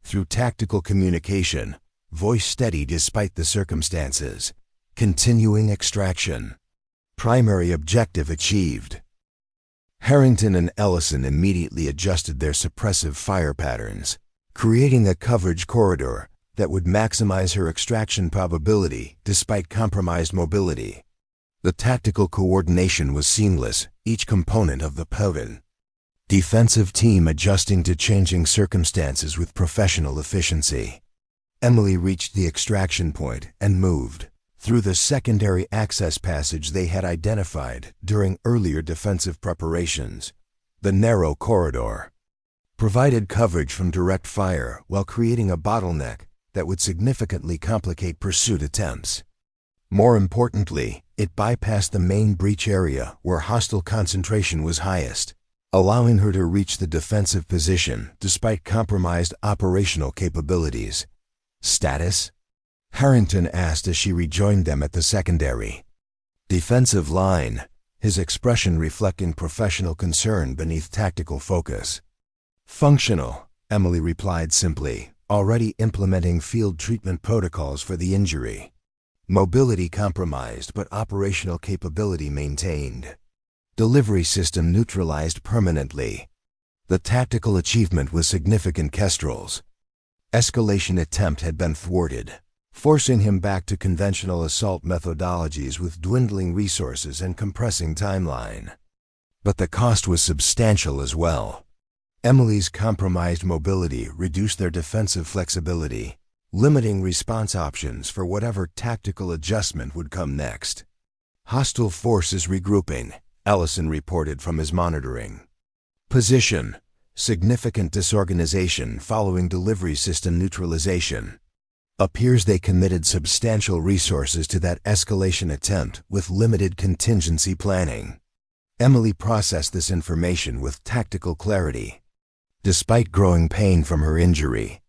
Through tactical communication, voice steady despite the circumstances. Continuing extraction. Primary objective achieved. Harrington and Ellison immediately adjusted their suppressive fire patterns, creating a coverage corridor that would maximize her extraction probability despite compromised mobility. The tactical coordination was seamless, each component of the pivot defensive team adjusting to changing circumstances with professional efficiency. Emily reached the extraction point and moved through the secondary access passage they had identified during earlier defensive preparations. The narrow corridor provided coverage from direct fire while creating a bottleneck that would significantly complicate pursuit attempts. More importantly, it bypassed the main breach area where hostile concentration was highest, allowing her to reach the defensive position despite compromised operational capabilities. "Status?" Harrington asked as she rejoined them at the secondary defensive line, his expression reflecting professional concern beneath tactical focus. "Functional," Emily replied simply, already implementing field treatment protocols for the injury. "Mobility compromised but operational capability maintained. Delivery system neutralized permanently." The tactical achievement was significant. Kestrel's escalation attempt had been thwarted, forcing him back to conventional assault methodologies with dwindling resources and compressing timeline. But the cost was substantial as well. Emily's compromised mobility reduced their defensive flexibility, limiting response options for whatever tactical adjustment would come next. "Hostile forces regrouping," Ellison reported from his monitoring position. "Significant disorganization following delivery system neutralization. Appears they committed substantial resources to that escalation attempt with limited contingency planning." Emily processed this information with tactical clarity. Despite growing pain from her injury,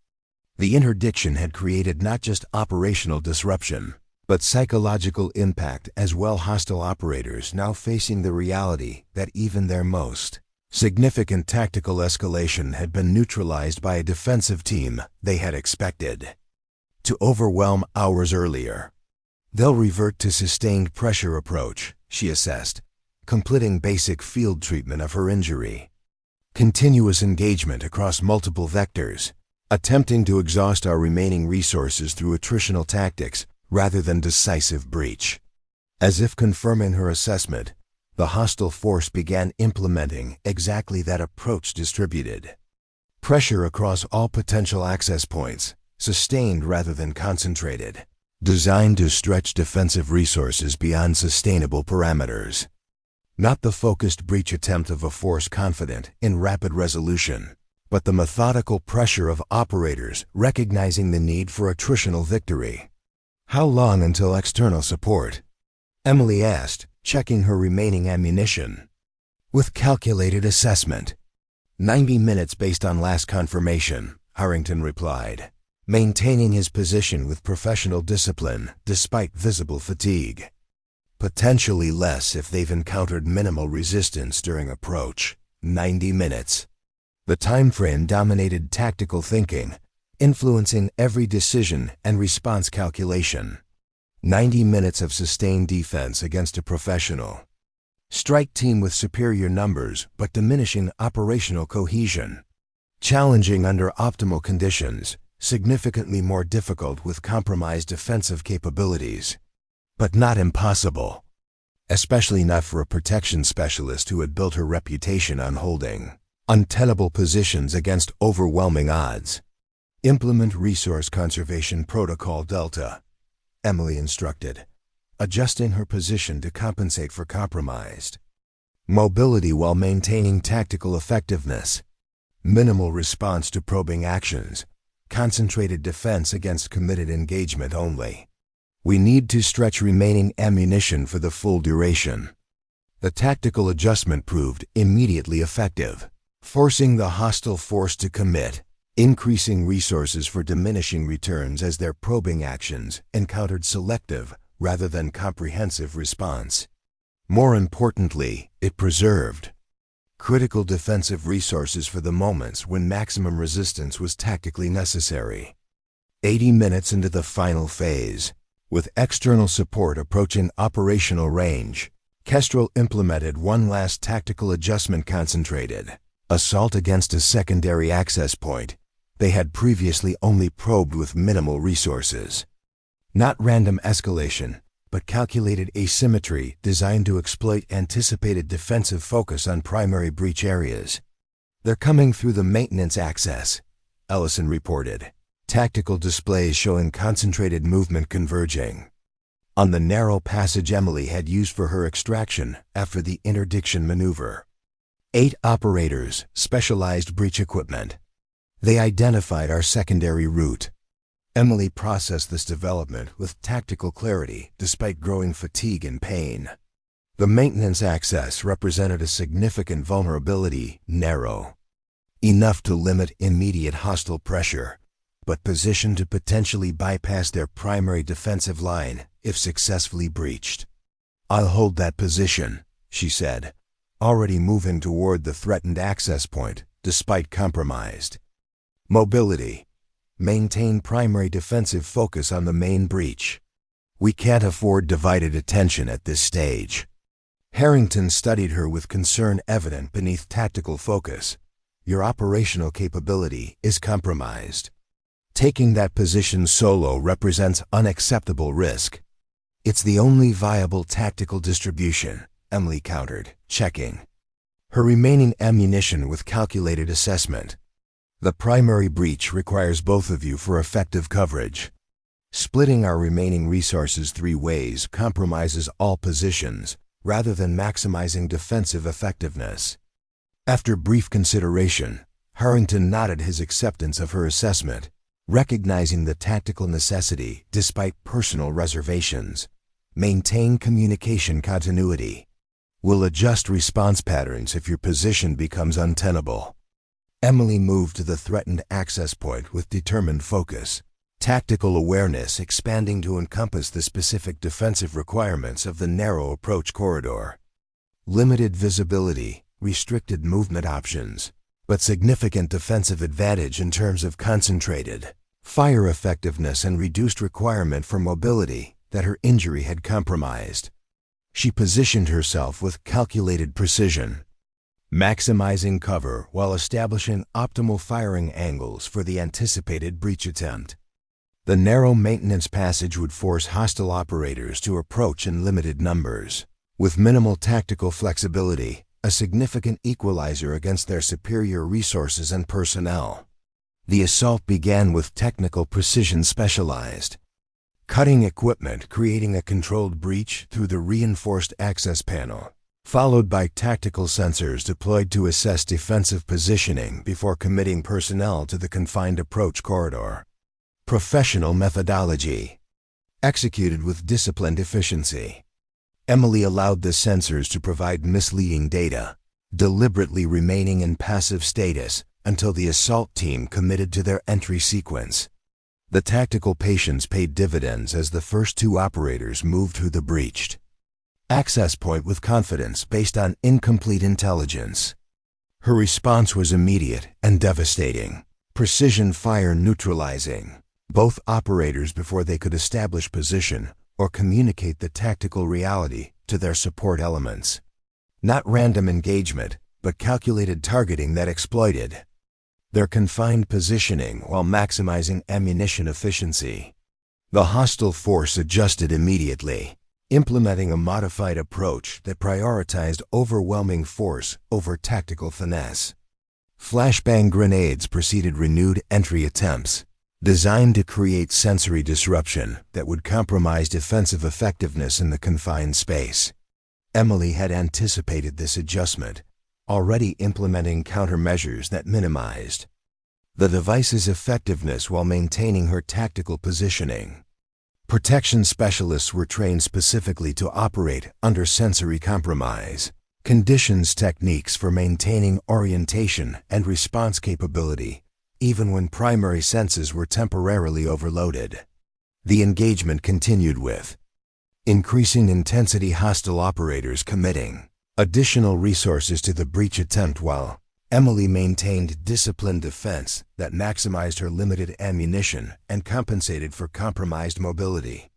the interdiction had created not just operational disruption, but psychological impact as well. Hostile operators now facing the reality that even their most significant tactical escalation had been neutralized by a defensive team they had expected to overwhelm hours earlier. They'll revert to sustained pressure approach, she assessed, completing basic field treatment of her injury. Continuous engagement across multiple vectors, attempting to exhaust our remaining resources through attritional tactics rather than decisive breach. As if confirming her assessment, the hostile force began implementing exactly that approach. Distributed pressure across all potential access points, sustained rather than concentrated, designed to stretch defensive resources beyond sustainable parameters. Not the focused breach attempt of a force confident in rapid resolution, but the methodical pressure of operators recognizing the need for attritional victory. "How long until external support?" Emily asked, checking her remaining ammunition. With calculated assessment. 90 minutes based on last confirmation, Harrington replied, maintaining his position with professional discipline despite visible fatigue. Potentially less if they've encountered minimal resistance during approach. 90 minutes. The time frame dominated tactical thinking, influencing every decision and response calculation. 90 minutes of sustained defense against a professional strike team with superior numbers but diminishing operational cohesion. Challenging under optimal conditions, significantly more difficult with compromised defensive capabilities. But not impossible. Especially not for a protection specialist who had built her reputation on holding untenable positions against overwhelming odds. Implement Resource Conservation Protocol Delta, Emily instructed, adjusting her position to compensate for compromised mobility while maintaining tactical effectiveness. Minimal response to probing actions, concentrated defense against committed engagement only. We need to stretch remaining ammunition for the full duration. The tactical adjustment proved immediately effective, forcing the hostile force to commit, increasing resources for diminishing returns as their probing actions encountered selective rather than comprehensive response. More importantly, it preserved critical defensive resources for the moments when maximum resistance was tactically necessary. 80 minutes into the final phase, with external support approaching operational range, Kestrel implemented one last tactical adjustment: concentrated assault against a secondary access point they had previously only probed with minimal resources. Not random escalation, but calculated asymmetry designed to exploit anticipated defensive focus on primary breach areas. "They're coming through the maintenance access," Ellison reported. Tactical displays showing concentrated movement converging on the narrow passage Emily had used for her extraction after the interdiction maneuver. 8 operators, specialized breach equipment. They identified our secondary route. Emily processed this development with tactical clarity despite growing fatigue and pain. The maintenance access represented a significant vulnerability, narrow enough to limit immediate hostile pressure, but positioned to potentially bypass their primary defensive line if successfully breached. "I'll hold that position," she said, already moving toward the threatened access point despite compromised mobility. Maintain primary defensive focus on the main breach. We can't afford divided attention at this stage. Harrington studied her with concern evident beneath tactical focus. Your operational capability is compromised. Taking that position solo represents unacceptable risk. It's the only viable tactical distribution, Emily countered, checking her remaining ammunition with calculated assessment. The primary breach requires both of you for effective coverage. Splitting our remaining resources 3 ways compromises all positions, rather than maximizing defensive effectiveness. After brief consideration, Harrington nodded his acceptance of her assessment, recognizing the tactical necessity despite personal reservations. Maintain communication continuity. We'll adjust response patterns if your position becomes untenable. Emily moved to the threatened access point with determined focus, tactical awareness expanding to encompass the specific defensive requirements of the narrow approach corridor. Limited visibility, restricted movement options, but significant defensive advantage in terms of concentrated fire effectiveness and reduced requirement for mobility that her injury had compromised. She positioned herself with calculated precision, maximizing cover while establishing optimal firing angles for the anticipated breach attempt. The narrow maintenance passage would force hostile operators to approach in limited numbers, with minimal tactical flexibility, a significant equalizer against their superior resources and personnel. The assault began with technical precision specialized cutting equipment creating a controlled breach through the reinforced access panel, followed by tactical sensors deployed to assess defensive positioning before committing personnel to the confined approach corridor. Professional methodology, executed with disciplined efficiency. Emily allowed the sensors to provide misleading data, deliberately remaining in passive status until the assault team committed to their entry sequence. The tactical patience paid dividends as the first two operators moved through the breached access point with confidence based on incomplete intelligence. Her response was immediate and devastating, precision fire neutralizing both operators before they could establish position or communicate the tactical reality to their support elements. Not random engagement, but calculated targeting that exploited their confined positioning while maximizing ammunition efficiency. The hostile force adjusted immediately, implementing a modified approach that prioritized overwhelming force over tactical finesse. Flashbang grenades preceded renewed entry attempts, designed to create sensory disruption that would compromise defensive effectiveness in the confined space. Emily had anticipated this adjustment, already implementing countermeasures that minimized the device's effectiveness while maintaining her tactical positioning. Protection specialists were trained specifically to operate under sensory compromise conditions techniques for maintaining orientation and response capability, even when primary senses were temporarily overloaded. The engagement continued with increasing intensity, hostile operators committing additional resources to the breach attempt while Emily maintained disciplined defense that maximized her limited ammunition and compensated for compromised mobility.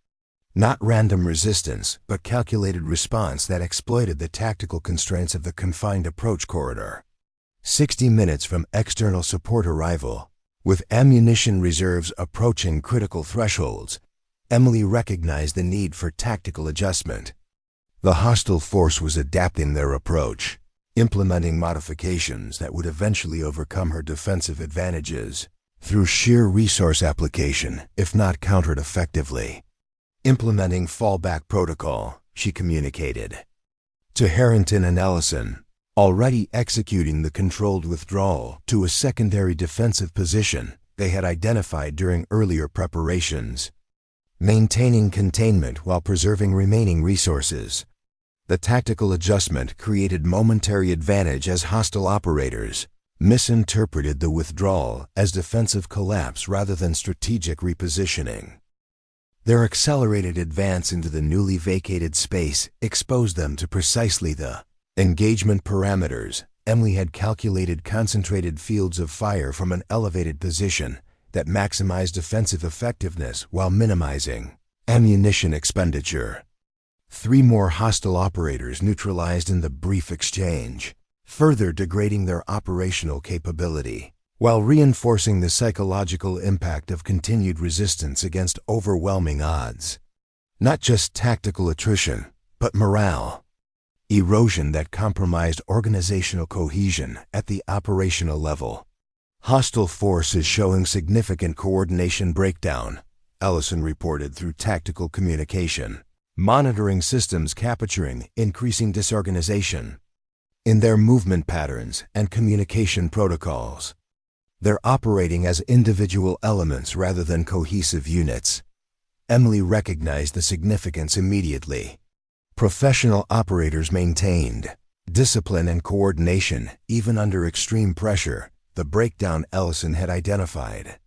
Not random resistance, but calculated response that exploited the tactical constraints of the confined approach corridor. 60 minutes from external support arrival, with ammunition reserves approaching critical thresholds, Emily recognized the need for tactical adjustment. The hostile force was adapting their approach, implementing modifications that would eventually overcome her defensive advantages through sheer resource application, if not countered effectively. Implementing fallback protocol, she communicated to Harrington and Ellison, already executing the controlled withdrawal to a secondary defensive position they had identified during earlier preparations. Maintaining containment while preserving remaining resources. The tactical adjustment created momentary advantage as hostile operators misinterpreted the withdrawal as defensive collapse rather than strategic repositioning. Their accelerated advance into the newly vacated space exposed them to precisely the engagement parameters. Emily had calculated concentrated fields of fire from an elevated position that maximized defensive effectiveness while minimizing ammunition expenditure. 3 more hostile operators neutralized in the brief exchange, further degrading their operational capability, while reinforcing the psychological impact of continued resistance against overwhelming odds. Not just tactical attrition, but morale erosion that compromised organizational cohesion at the operational level. Hostile force is showing significant coordination breakdown, Ellison reported through tactical communication. Monitoring systems capturing increasing disorganization in their movement patterns and communication protocols. They're operating as individual elements rather than cohesive units. Emily recognized the significance immediately. Professional operators maintained discipline and coordination even under extreme pressure. The breakdown Ellison had identified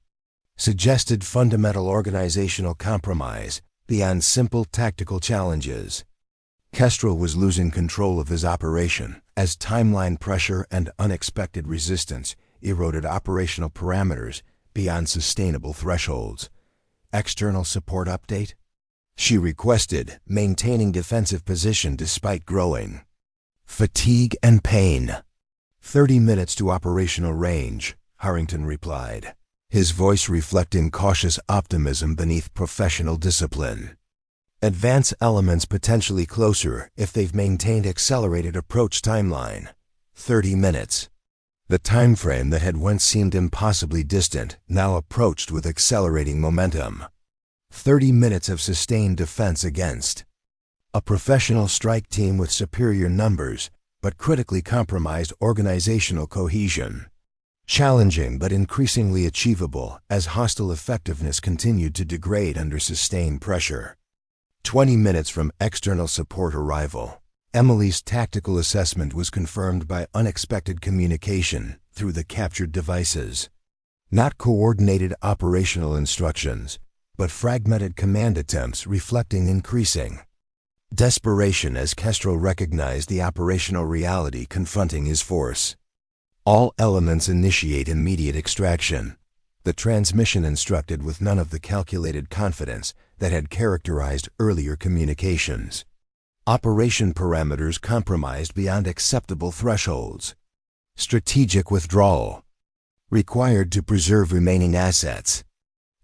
suggested fundamental organizational compromise beyond simple tactical challenges. Kestrel was losing control of his operation as timeline pressure and unexpected resistance eroded operational parameters beyond sustainable thresholds. External support update? She requested, maintaining defensive position despite growing fatigue and pain. 30 minutes to operational range, Harrington replied, his voice reflecting cautious optimism beneath professional discipline. Advance elements potentially closer if they've maintained accelerated approach timeline. 30 minutes. The time frame that had once seemed impossibly distant now approached with accelerating momentum. 30 minutes of sustained defense against a professional strike team with superior numbers but critically compromised organizational cohesion. Challenging but increasingly achievable as hostile effectiveness continued to degrade under sustained pressure. 20 minutes from external support arrival. Emily's tactical assessment was confirmed by unexpected communication through the captured devices. Not coordinated operational instructions, but fragmented command attempts reflecting increasing desperation as Kestrel recognized the operational reality confronting his force. All elements initiate immediate extraction. The transmission instructed with none of the calculated confidence that had characterized earlier communications. Operation parameters compromised beyond acceptable thresholds. Strategic withdrawal required to preserve remaining assets.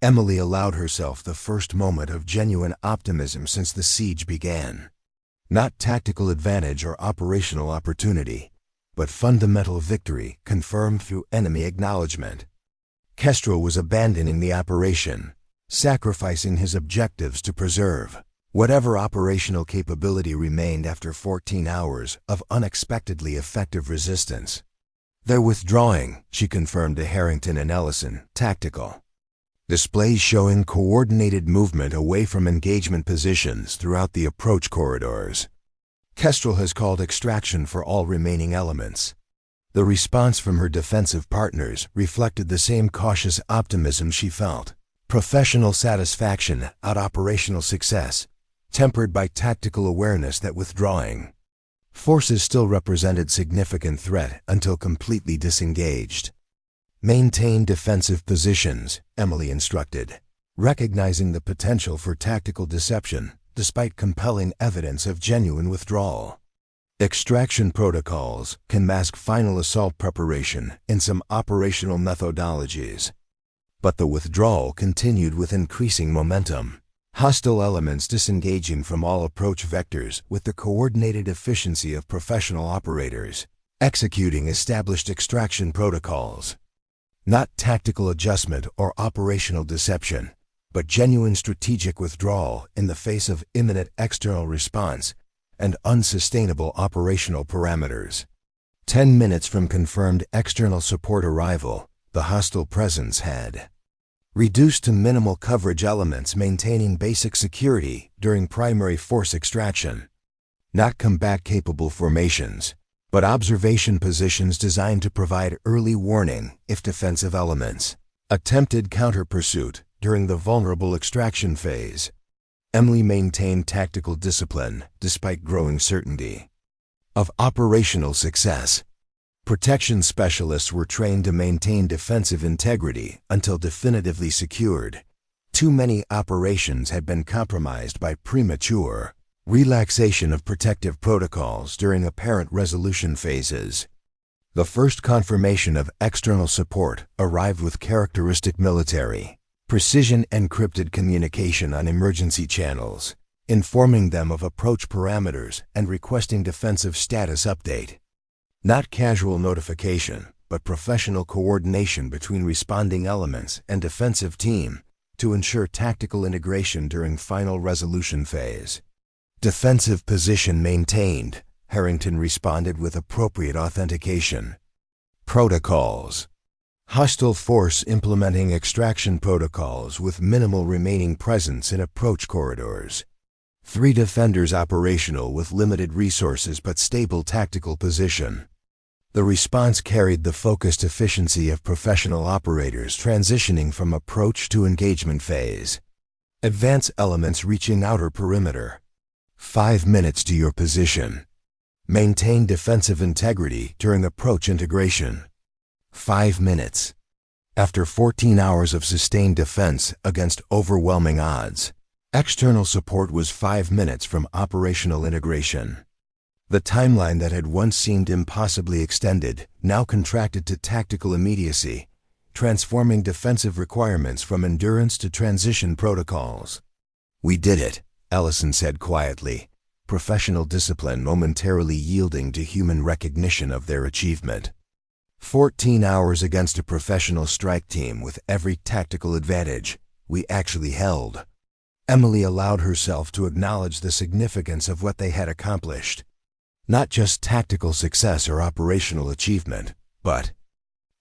Emily allowed herself the first moment of genuine optimism since the siege began. Not tactical advantage or operational opportunity, but fundamental victory confirmed through enemy acknowledgement. Kestrel was abandoning the operation, sacrificing his objectives to preserve whatever operational capability remained after 14 hours of unexpectedly effective resistance. They're withdrawing, she confirmed to Harrington and Ellison, tactical. Displays showing coordinated movement away from engagement positions throughout the approach corridors. Kestrel has called extraction for all remaining elements. The response from her defensive partners reflected the same cautious optimism she felt. Professional satisfaction at operational success, tempered by tactical awareness that withdrawing forces still represented significant threat until completely disengaged. Maintain defensive positions, Emily instructed, recognizing the potential for tactical deception despite compelling evidence of genuine withdrawal. Extraction protocols can mask final assault preparation in some operational methodologies. But the withdrawal continued with increasing momentum. Hostile elements disengaging from all approach vectors with the coordinated efficiency of professional operators, executing established extraction protocols. Not tactical adjustment or operational deception, but genuine strategic withdrawal in the face of imminent external response and unsustainable operational parameters. 10 minutes from confirmed external support arrival, the hostile presence had reduced to minimal coverage elements maintaining basic security during primary force extraction. Not combat-capable formations, but observation positions designed to provide early warning if defensive elements attempted counter-pursuit during the vulnerable extraction phase. Emily maintained tactical discipline despite growing certainty of operational success. Protection specialists were trained to maintain defensive integrity until definitively secured. Too many operations had been compromised by premature relaxation of protective protocols during apparent resolution phases. The first confirmation of external support arrived with characteristic military precision encrypted communication on emergency channels, informing them of approach parameters and requesting defensive status update. Not casual notification, but professional coordination between responding elements and defensive team to ensure tactical integration during final resolution phase. Defensive position maintained, Harrington responded with appropriate authentication. Protocols. Hostile force implementing extraction protocols with minimal remaining presence in approach corridors. 3 defenders operational with limited resources but stable tactical position. The response carried the focused efficiency of professional operators transitioning from approach to engagement phase. Advance elements reaching outer perimeter. 5 minutes to your position. Maintain defensive integrity during approach integration. 5 minutes. After 14 hours of sustained defense against overwhelming odds, external support was 5 minutes from operational integration. The timeline that had once seemed impossibly extended now contracted to tactical immediacy, transforming defensive requirements from endurance to transition protocols. "We did it," Ellison said quietly, professional discipline momentarily yielding to human recognition of their achievement. 14 hours against a professional strike team with every tactical advantage. We actually held. Emily allowed herself to acknowledge the significance of what they had accomplished. Not just tactical success or operational achievement, but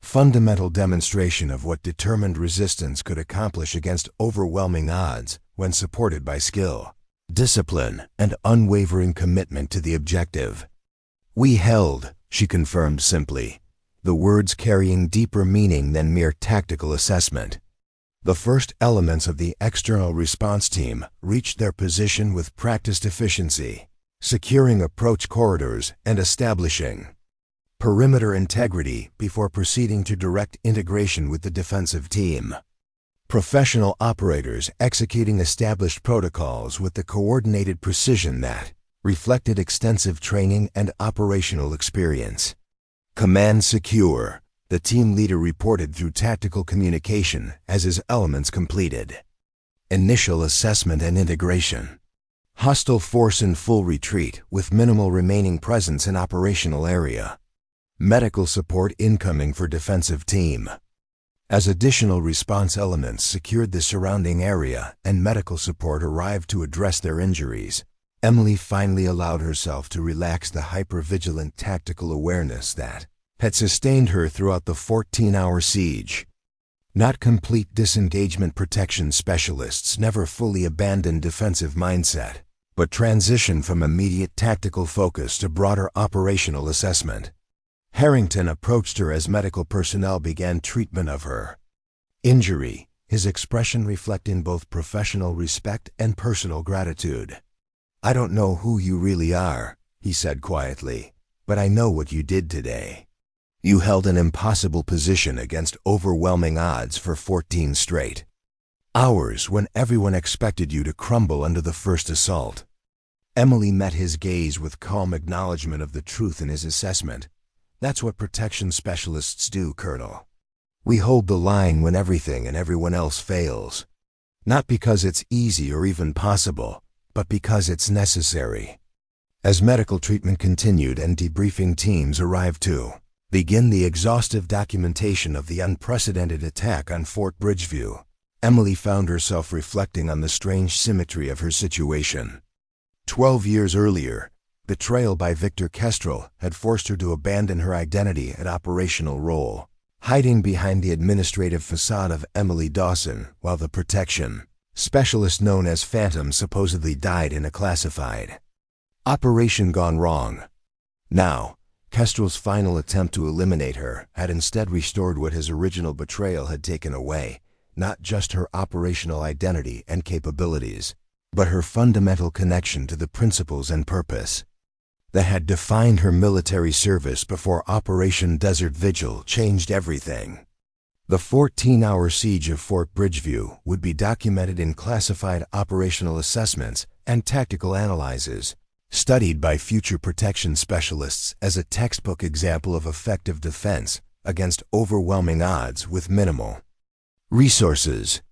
fundamental demonstration of what determined resistance could accomplish against overwhelming odds when supported by skill, discipline, and unwavering commitment to the objective. "We held," she confirmed simply, the words carrying deeper meaning than mere tactical assessment. The first elements of the external response team reached their position with practiced efficiency, securing approach corridors and establishing perimeter integrity before proceeding to direct integration with the defensive team. Professional operators executing established protocols with the coordinated precision that reflected extensive training and operational experience. "Command secure," the team leader reported through tactical communication as his elements completed. Initial assessment and integration. Hostile force in full retreat with minimal remaining presence in operational area. Medical support incoming for defensive team. As additional response elements secured the surrounding area and medical support arrived to address their injuries, Emily finally allowed herself to relax the hyper-vigilant tactical awareness that had sustained her throughout the 14-hour siege. Not complete disengagement protection specialists never fully abandoned defensive mindset, but transitioned from immediate tactical focus to broader operational assessment. Harrington approached her as medical personnel began treatment of her injury, his expression reflecting both professional respect and personal gratitude. "I don't know who you really are," he said quietly, "but I know what you did today. You held an impossible position against overwhelming odds for 14 straight hours when everyone expected you to crumble under the first assault." Emily met his gaze with calm acknowledgement of the truth in his assessment. "That's what protection specialists do, Colonel. We hold the line when everything and everyone else fails. Not because it's easy or even possible, but because it's necessary." As medical treatment continued and debriefing teams arrived to begin the exhaustive documentation of the unprecedented attack on Fort Bridgeview, Emily found herself reflecting on the strange symmetry of her situation. 12 years earlier, betrayal by Victor Kestrel had forced her to abandon her identity and operational role, hiding behind the administrative facade of Emily Dawson while the protection specialist known as Phantom supposedly died in a classified operation gone wrong. Now, Kestrel's final attempt to eliminate her had instead restored what his original betrayal had taken away, not just her operational identity and capabilities, but her fundamental connection to the principles and purpose that had defined her military service before Operation Desert Vigil changed everything. The 14-hour siege of Fort Bridgeview would be documented in classified operational assessments and tactical analyses, studied by future protection specialists as a textbook example of effective defense against overwhelming odds with minimal resources.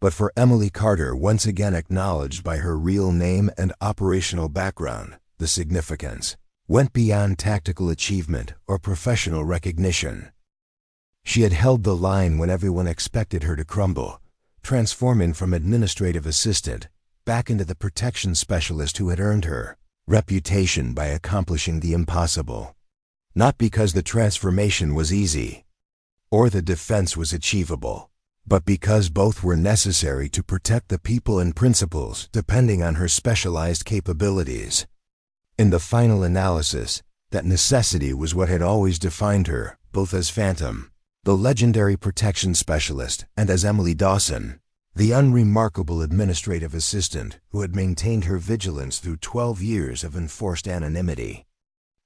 But for Emily Carter, once again acknowledged by her real name and operational background, the significance went beyond tactical achievement or professional recognition. She had held the line when everyone expected her to crumble, transforming from administrative assistant back into the protection specialist who had earned her reputation by accomplishing the impossible. Not because the transformation was easy or the defense was achievable, but because both were necessary to protect the people and principles depending on her specialized capabilities. In the final analysis, that necessity was what had always defined her, both as Phantom, the legendary protection specialist, and as Emily Dawson, the unremarkable administrative assistant who had maintained her vigilance through 12 years of enforced anonymity.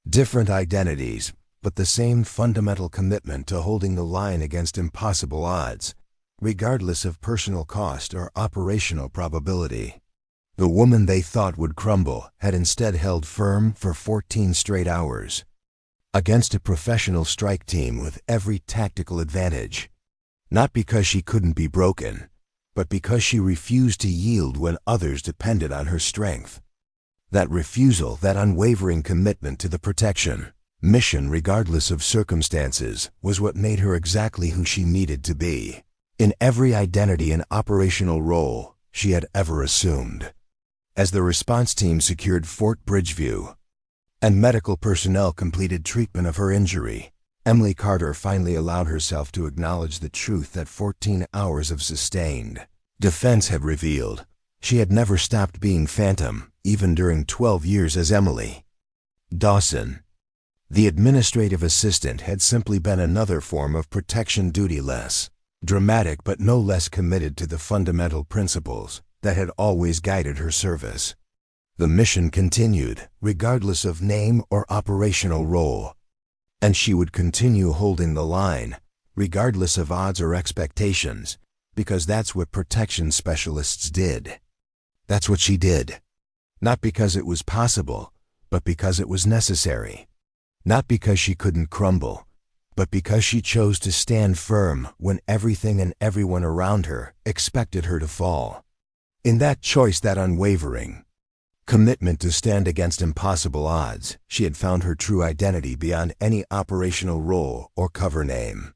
Different identities, but the same fundamental commitment to holding the line against impossible odds, regardless of personal cost or operational probability. The woman they thought would crumble had instead held firm for 14 straight hours, against a professional strike team with every tactical advantage. Not because she couldn't be broken, but because she refused to yield when others depended on her strength. That refusal, that unwavering commitment to the protection mission regardless of circumstances, was what made her exactly who she needed to be, in every identity and operational role she had ever assumed. As the response team secured Fort Bridgeview and medical personnel completed treatment of her injury, Emily Carter finally allowed herself to acknowledge the truth that 14 hours of sustained defense had revealed. She had never stopped being Phantom, even during 12 years as Emily. Dawson, the administrative assistant, had simply been another form of protection duty, less dramatic but no less committed to the fundamental principles that had always guided her service. The mission continued, regardless of name or operational role, and she would continue holding the line, regardless of odds or expectations, because that's what protection specialists did. That's what she did. Not because it was possible, but because it was necessary. Not because she couldn't crumble, but because she chose to stand firm when everything and everyone around her expected her to fall. In that choice, that unwavering commitment to stand against impossible odds, she had found her true identity beyond any operational role or cover name.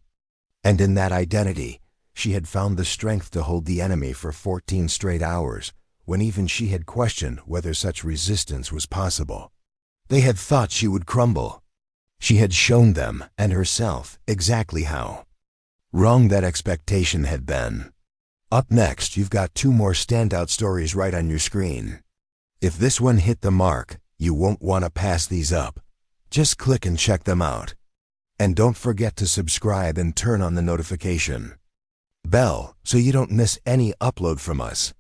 And in that identity, she had found the strength to hold the enemy for 14 straight hours, when even she had questioned whether such resistance was possible. They had thought she would crumble. She had shown them, and herself, exactly how wrong that expectation had been. Up next, you've got 2 more standout stories right on your screen. If this one hit the mark, you won't want to pass these up. Just click and check them out. And don't forget to subscribe and turn on the notification bell so you don't miss any upload from us.